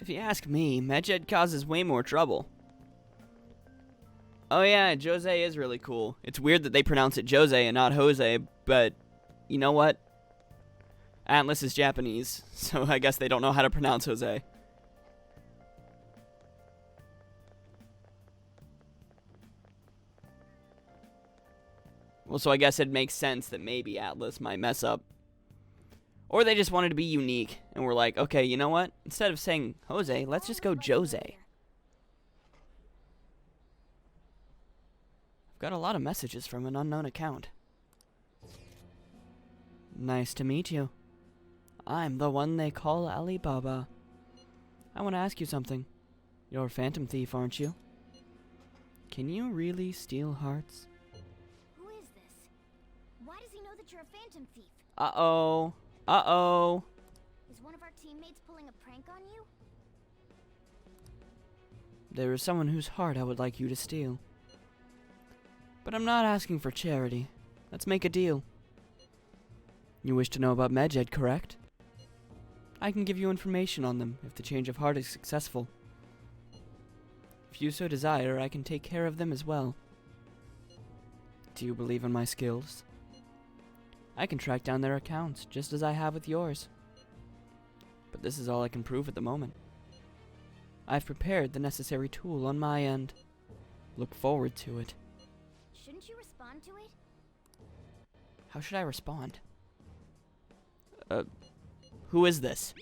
If you ask me, Medjed causes way more trouble. Oh yeah, Jose is really cool. It's weird that they pronounce it Jose and not Jose, but you know what? Atlas is Japanese, so I guess they don't know how to pronounce Jose. Well, so I guess it makes sense that maybe Atlas might mess up. Or they just wanted to be unique, and we're like, okay, you know what? Instead of saying Jose, let's just go Jose. I've got a lot of messages from an unknown account. Nice to meet you. I'm the one they call Alibaba. I want to ask you something. You're a phantom thief, aren't you? Can you really steal hearts? Who is this? Why does he know that you're a phantom thief? Uh-oh. Uh-oh. Is one of our teammates pulling a prank on you? There is someone whose heart I would like you to steal. But I'm not asking for charity. Let's make a deal. You wish to know about Medjed, correct? I can give you information on them if the change of heart is successful. If you so desire, I can take care of them as well. Do you believe in my skills? I can track down their accounts, just as I have with yours. But this is all I can prove at the moment. I've prepared the necessary tool on my end. Look forward to it. Shouldn't you respond to it? How should I respond? Who is this?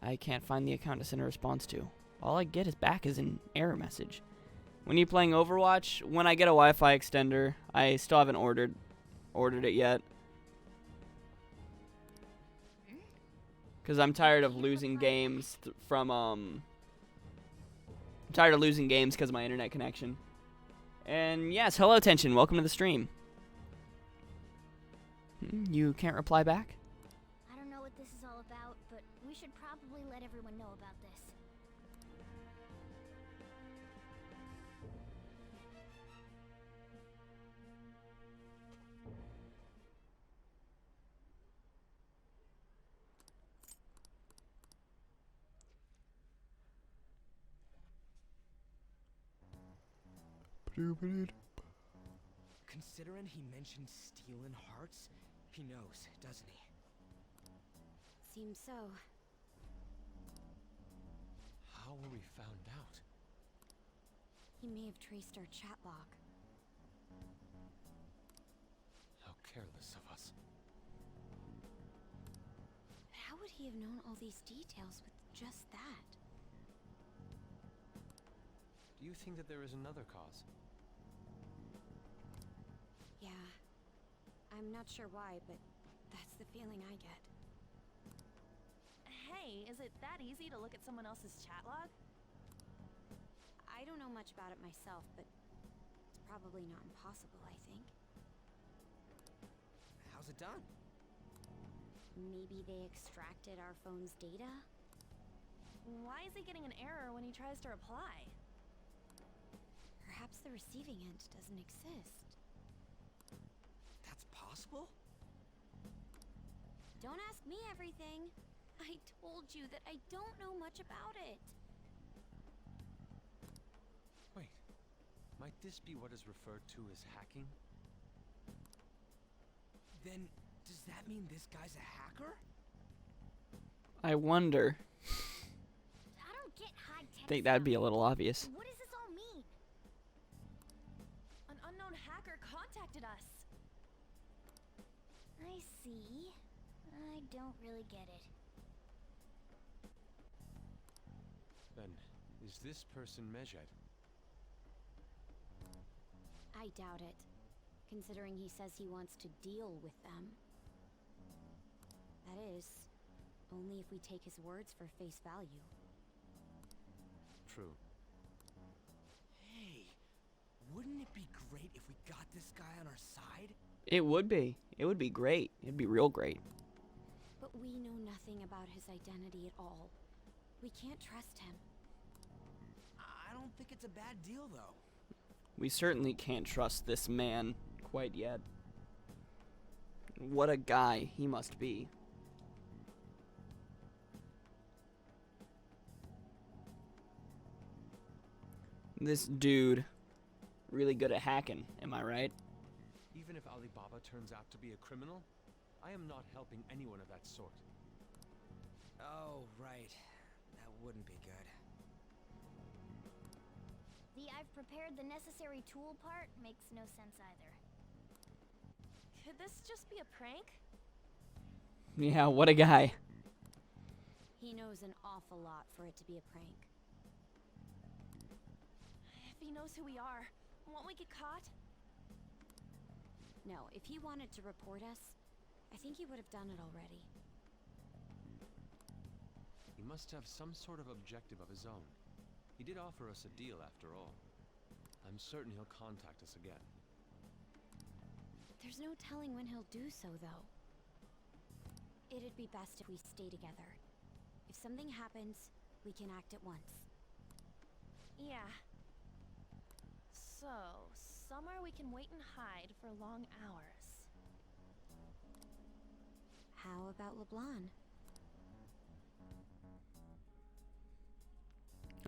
I can't find the account to send a response to. All I get back is an error message. When you're playing Overwatch, when I get a Wi-Fi extender, I still haven't ordered it yet. Because I'm tired of losing games I'm tired of losing games because of my internet connection. And yes, hello Tension, welcome to the stream. You can't reply back? I don't know what this is all about, but we should probably let everyone know about this. Considering he mentioned stealing hearts, he knows, doesn't he? Seems so. How were we found out? He may have traced our chat log. How careless of us. How would he have known all these details with just that? Do you think that there is another cause? Yeah. I'm not sure why, but that's the feeling I get. Hey, is it that easy to look at someone else's chat log? I don't know much about it myself, but it's probably not impossible, I think. How's it done? Maybe they extracted our phone's data? Why is he getting an error when he tries to reply? Perhaps the receiving end doesn't exist. That's possible? Don't ask me everything. I told you that I don't know much about it. Wait, might this be what is referred to as hacking? Then, does that mean this guy's a hacker? I wonder. I don't get high tech. I think that'd be a little obvious. What does this all mean? An unknown hacker contacted us. I see. I don't really get it. Then, is this person Medjed? I doubt it, considering he says he wants to deal with them. That is, only if we take his words for face value. True. Hey, wouldn't it be great if we got this guy on our side? It would be. It would be great. It'd be real great. But we know nothing about his identity at all. We can't trust him. I don't think it's a bad deal, though. We certainly can't trust this man quite yet. What a guy he must be. This dude, really good at hacking, am I right? Even if Alibaba turns out to be a criminal, I am not helping anyone of that sort. Oh, right. That wouldn't be good. The I've prepared the necessary tool part makes no sense either. Could this just be a prank? Yeah, what a guy. He knows an awful lot for it to be a prank. If he knows who we are, won't we get caught? No, if he wanted to report us, I think he would have done it already. He must have some sort of objective of his own. He did offer us a deal after all. I'm certain he'll contact us again. There's no telling when he'll do so, though. It'd be best if we stay together. If something happens, we can act at once. Yeah. So, somewhere we can wait and hide for long hours. How about LeBlanc?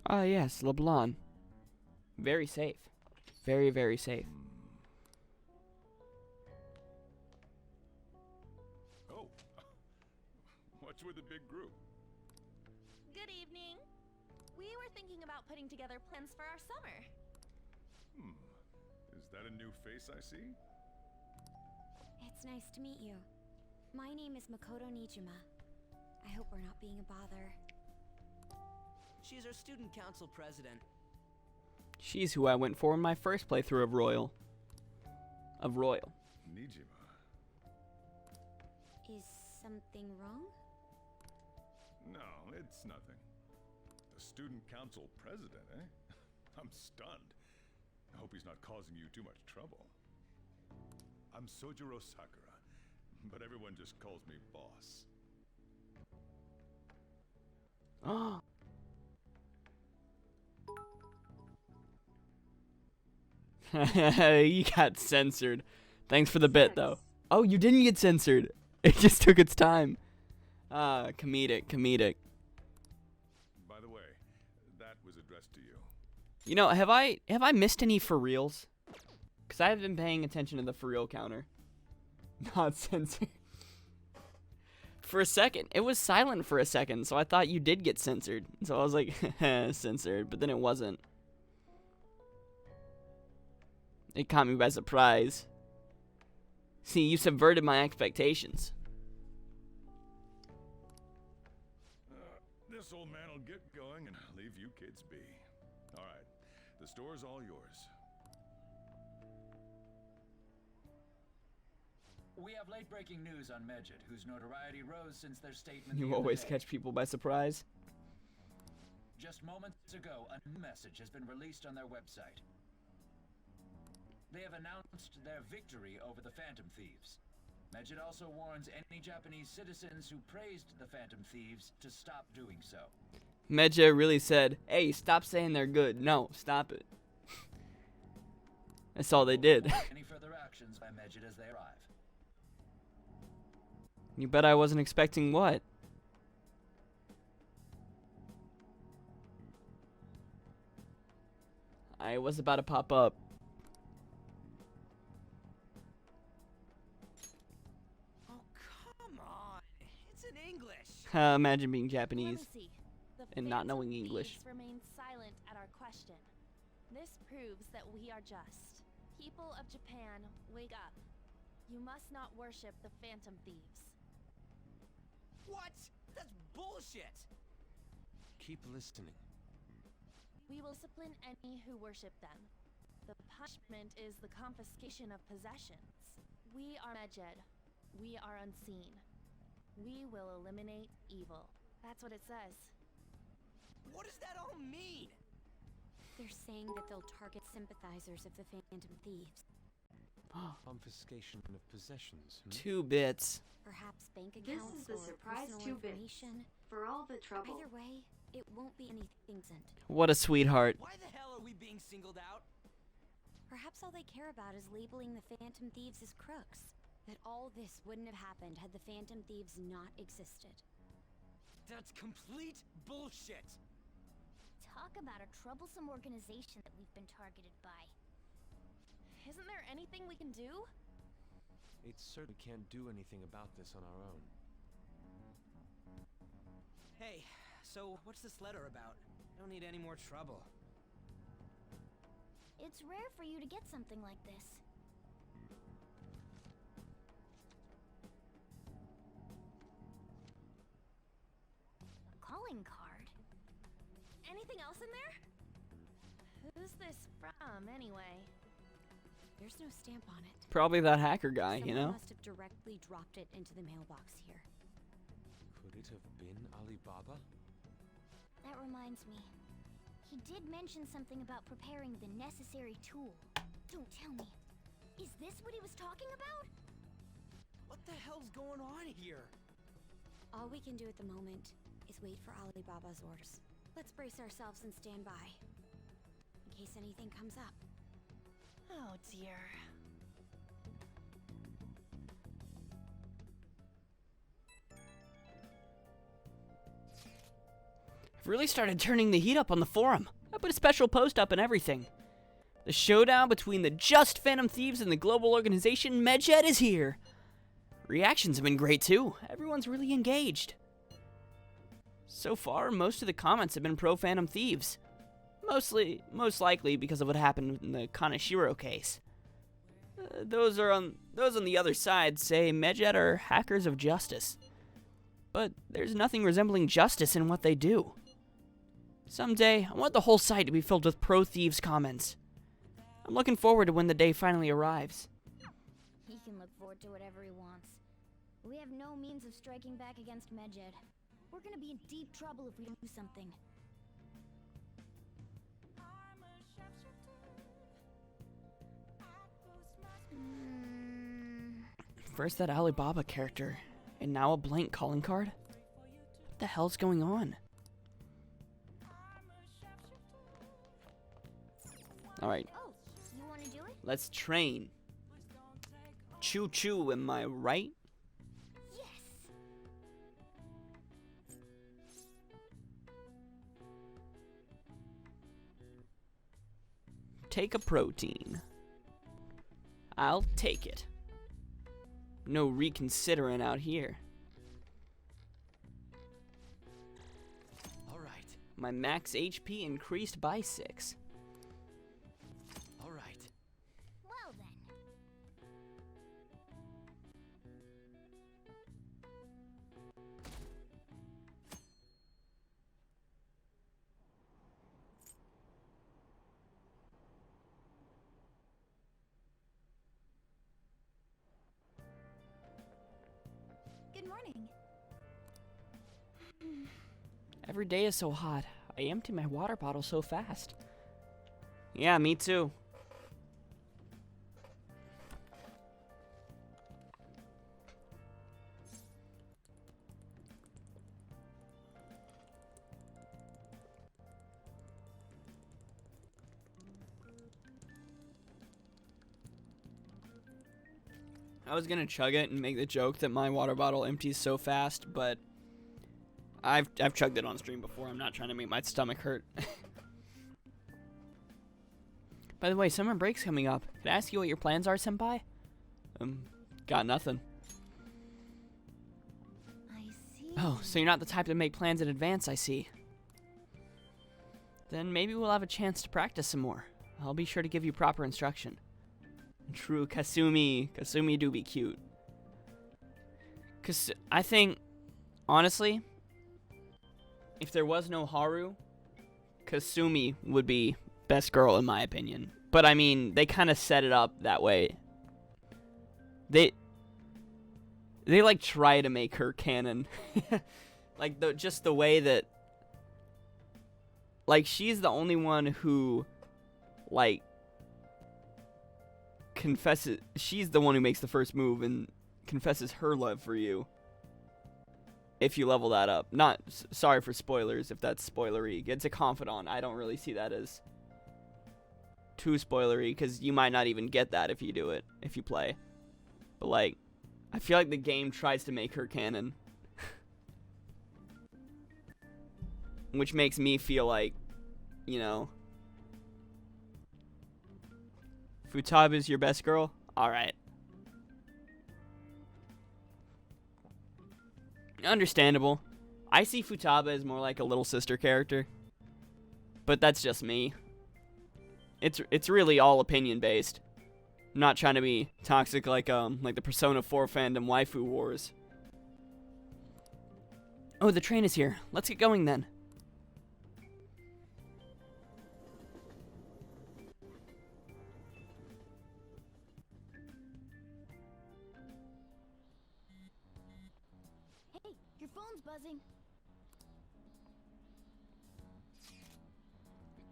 Ah, yes, LeBlanc. Very safe. Very, very safe. Oh. What's with the big group? Good evening. We were thinking about putting together plans for our summer. Is that a new face I see? It's nice to meet you. My name is Makoto Nijima. I hope we're not being a bother. She's our student council president. She's who I went for in my first playthrough of Royal. Nijima. Is something wrong? No, it's nothing. The student council president, eh? I'm stunned. I hope he's not causing you too much trouble. I'm Sojiro Sakura, but everyone just calls me boss. You got censored. Thanks for the bit, though. Oh, you didn't get censored. It just took its time. Comedic. By the way, that was addressed to you. You know, have I missed any for reals? Because I haven't been paying attention to the for real counter. Not censored. For a second, it was silent for a second, so I thought you did get censored. So I was like, censored, but then it wasn't. It caught me by surprise. See, you subverted my expectations. This old man will get going and leave you kids be. All right, the store's all yours. We have late-breaking news on Medjed, whose notoriety rose since their statement. You always catch people by surprise. Just moments ago, a new message has been released on their website. They have announced their victory over the Phantom Thieves. Medjed also warns any Japanese citizens who praised the Phantom Thieves to stop doing so. Medjed really said, hey, stop saying they're good. No, stop it. That's all they did. Any further actions by Medjed as they arrive? You bet I wasn't expecting what? I was about to pop up. Oh, come on. It's in English. Imagine being Japanese Let me see. The and not Phantom knowing English. Thieves remained silent at our question. This proves that we are just. People of Japan, wake up. You must not worship the Phantom Thieves. What? That's bullshit! Keep listening. We will discipline any who worship them. The punishment is the confiscation of possessions. We are Medjed. We are unseen. We will eliminate evil. That's what it says. What does that all mean? They're saying that they'll target sympathizers of the Phantom Thieves. Confiscation of possessions. 2 bits. Perhaps bank This accounts is the or surprise personal 2 bits. information. For all the trouble. Either way, it won't be anything sent. What a sweetheart. Why the hell are we being singled out? Perhaps all they care about is labeling the Phantom Thieves as crooks. That all this wouldn't have happened had the Phantom Thieves not existed. That's complete bullshit. Talk about a troublesome organization that we've been targeted by. Isn't there anything we can do? It certainly can't do anything about this on our own. Hey, so what's this letter about? I don't need any more trouble. It's rare for you to get something like this. A calling card? Anything else in there? Who's this from, anyway? There's no stamp on it. Probably that hacker guy, Someone you know? must have directly dropped it into the mailbox here. Could it have been Alibaba? That reminds me. He did mention something about preparing the necessary tool. Don't tell me. Is this what he was talking about? What the hell's going on here? All we can do at the moment is wait for Alibaba's orders. Let's brace ourselves and stand by. In case anything comes up. Oh dear. I've really started turning the heat up on the forum. I put a special post up and everything. The showdown between the Just Phantom Thieves and the global organization Medjed is here. Reactions have been great too. Everyone's really engaged. So far, most of the comments have been pro Phantom Thieves. Most likely because of what happened in the Kaneshiro case. Those on the other side say Medjed are hackers of justice. But there's nothing resembling justice in what they do. Someday, I want the whole site to be filled with pro-thieves comments. I'm looking forward to when the day finally arrives. He can look forward to whatever he wants. We have no means of striking back against Medjed. We're gonna be in deep trouble if we don't do something. First that Alibaba character, and now a blank calling card? What the hell's going on? Alright, Oh, you wanna do it? let's train. Choo choo, am I right? Yes! Take a protein. I'll take it. No reconsidering out here. Alright, My max HP increased by 6. alright. Well then. Good morning. Every day is so hot. I empty my water bottle so fast. Yeah, me too. I was gonna chug it and make the joke that my water bottle empties so fast, but I've chugged it on stream before. I'm not trying to make my stomach hurt. By the way, summer break's coming up. Can I ask you what your plans are, senpai? Got nothing. I see. Oh, so you're not the type to make plans in advance, I see. Then maybe we'll have a chance to practice some more. I'll be sure to give you proper instruction. True, Kasumi. Kasumi do be cute. Cause I think, honestly, if there was no Haru, Kasumi would be best girl in my opinion. But I mean, they kind of set it up that way. They like try to make her canon. Like just the way that, like, she's the only one who like confesses. She's the one who makes the first move and confesses her love for you. If you level that up. Not sorry for spoilers if that's spoilery. It's a confidant. I don't really see that as too spoilery because you might not even get that if you do it, if you play. But like, I feel like the game tries to make her canon. Which makes me feel like, you know, Futaba's your best girl? Alright. Understandable. I see Futaba as more like a little sister character. But that's just me. It's really all opinion based. I'm not trying to be toxic like the Persona 4 fandom waifu wars. Oh, the train is here. Let's get going then. Hey, your phone's buzzing.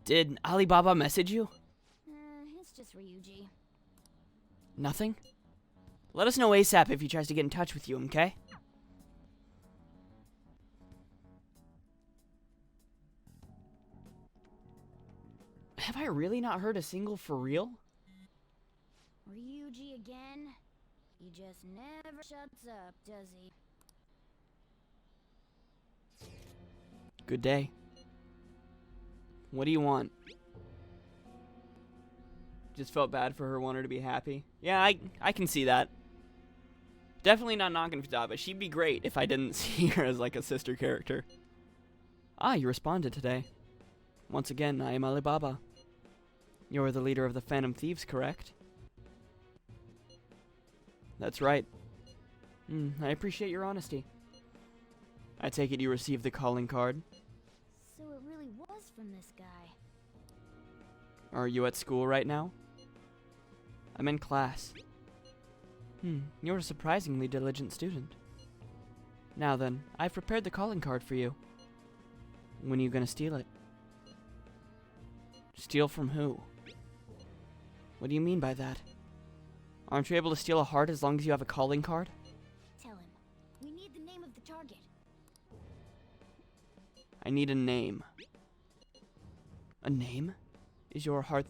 Did Alibaba message you? It's just Ryuji. Nothing? Let us know ASAP if he tries to get in touch with you, okay? Have I really not heard a single for real? Ryuji again? He just never shuts up, does he? Good day. What do you want? Just felt bad for her, want her to be happy. Yeah, I can see that. Definitely not knocking Futaba. She'd be great if I didn't see her as like a sister character. Ah, you responded today. Once again, I am Alibaba. You're the leader of the Phantom Thieves, correct? That's right. I appreciate your honesty. I take it you received the calling card. So it really was from this guy. Are you at school right now? I'm in class. You're a surprisingly diligent student. Now then, I've prepared the calling card for you. When are you gonna steal it? Steal from who? What do you mean by that? Aren't you able to steal a heart as long as you have a calling card? Tell him. We need the name of the target. I need a name. A name? Is your heart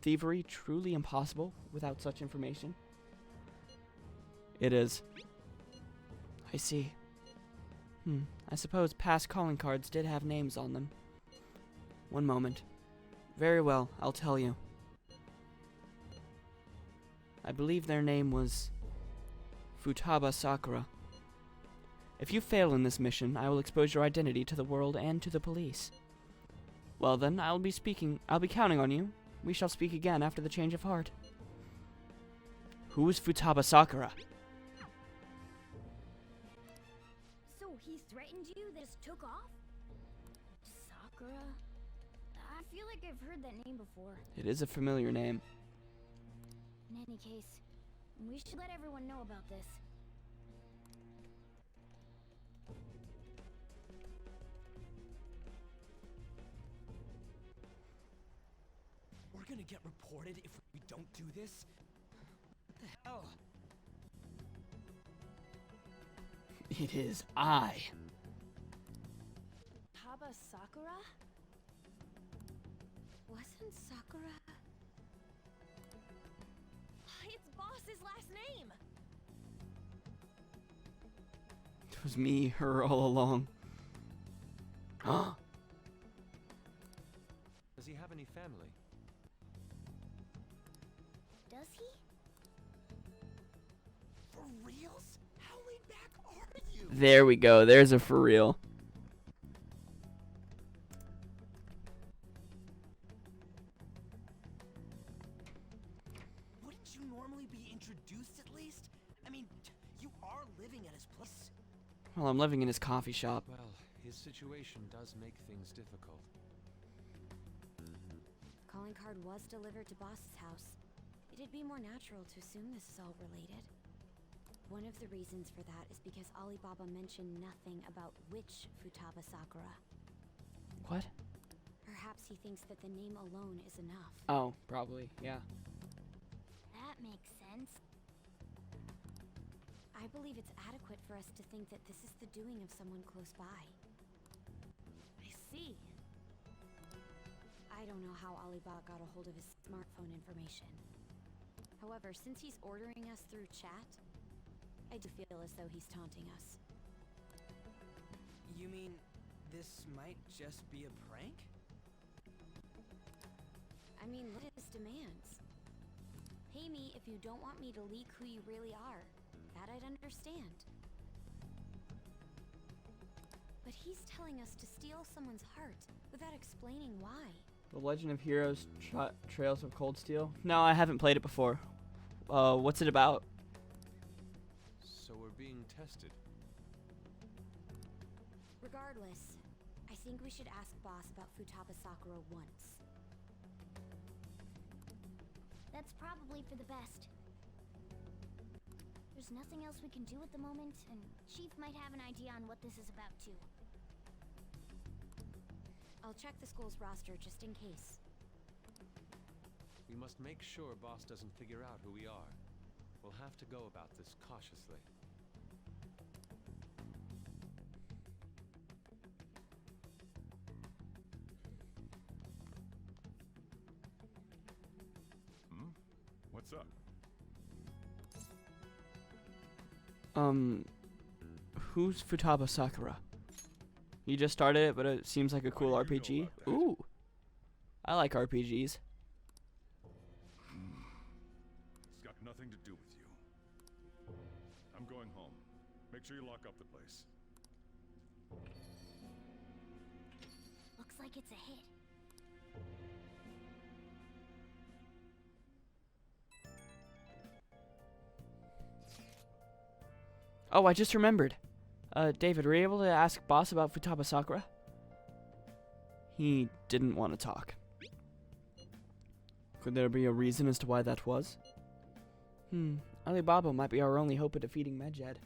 thievery truly impossible without such information? It is. I see. I suppose past calling cards did have names on them. One moment. Very well, I'll tell you. I believe their name was Futaba Sakura. If you fail in this mission, I will expose your identity to the world and to the police. Well then, I'll be counting on you. We shall speak again after the change of heart. Who is Futaba Sakura? So he threatened you, then just took off? Sakura? I feel like I've heard that name before. It is a familiar name. In any case, we should let everyone know about this. We're gonna get reported if we don't do this? What the hell? It is I. Taba Sakura? Wasn't Sakura... It's Boss's last name! It was me, her all along. Does he have any family? Does he? For reals? How laid back are you? There we go. There's a for real. Wouldn't you normally be introduced at least? I mean, you are living at his place. Well, I'm living in his coffee shop. Well, his situation does make things difficult. calling card was delivered to Boss's house, it'd be more natural to assume this is all related. One of the reasons for that is because Alibaba mentioned nothing about which Futaba Sakura. What? Perhaps he thinks that the name alone is enough. Oh, probably, yeah. That makes sense. I believe it's adequate for us to think that this is the doing of someone close by. I see. I don't know how Alibaba got a hold of his smartphone information. However, since he's ordering us through chat, I do feel as though he's taunting us. You mean this might just be a prank? I mean, what his demands? Pay me if you don't want me to leak who you really are. That I'd understand. But he's telling us to steal someone's heart without explaining why. The Legend of Heroes Trails of Cold Steel? No, I haven't played it before. What's it about? So we're being tested. Regardless, I think we should ask Boss about Futaba Sakura once. That's probably for the best. There's nothing else we can do at the moment, and Chief might have an idea on what this is about too. I'll check the school's roster just in case. We must make sure Boss doesn't figure out who we are. We'll have to go about this cautiously. What's up? Who's Futaba Sakura? You just started it, but it seems like a cool RPG. Ooh. I like RPGs. It's got nothing to do with you. I'm going home. Make sure you lock up the place. Looks like it's a hit. Oh, I just remembered. David, were you able to ask Boss about Futaba Sakura? He didn't want to talk. Could there be a reason as to why that was? Alibaba might be our only hope of defeating Medjed.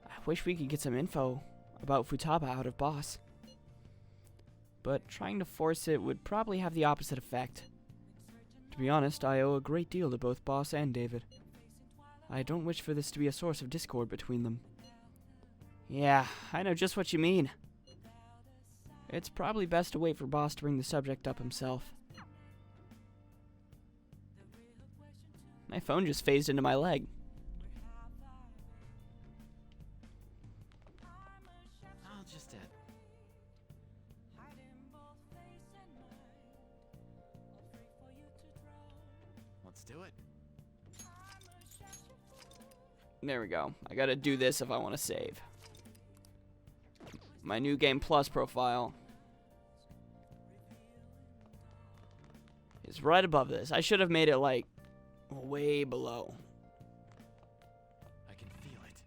I wish we could get some info about Futaba out of Boss. But trying to force it would probably have the opposite effect. To be honest, I owe a great deal to both Boss and David. I don't wish for this to be a source of discord between them. Yeah, I know just what you mean. It's probably best to wait for Boss to bring the subject up himself. My phone just phased into my leg. I'll just add. Let's do it. There we go. I gotta do this if I want to save. My New Game Plus profile is right above this. I should have made it like way below. I can feel it.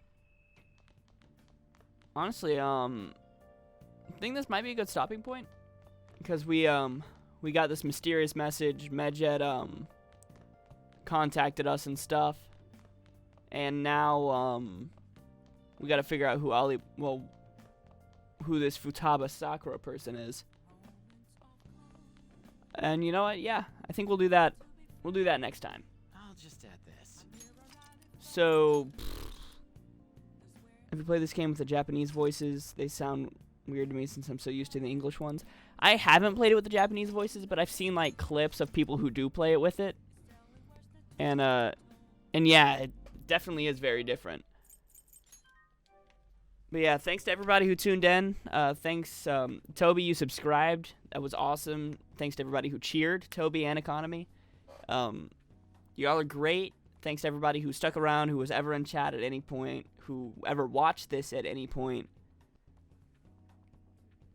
Honestly, I think this might be a good stopping point because we got this mysterious message. Medjed contacted us and stuff. And now, we gotta figure out who this Futaba Sakura person is. And you know what? Yeah, I think we'll do that. We'll do that next time. I'll just add this. So, if you play this game with the Japanese voices, they sound weird to me since I'm so used to the English ones. I haven't played it with the Japanese voices, but I've seen like clips of people who do play it with it. And yeah, it definitely is very different. But yeah, thanks to everybody who tuned in. Thanks, Toby, you subscribed. That was awesome. Thanks to everybody who cheered, Toby and Economy. Y'all are great. Thanks to everybody who stuck around, who was ever in chat at any point, who ever watched this at any point.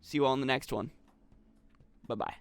See you all in the next one. Bye-bye.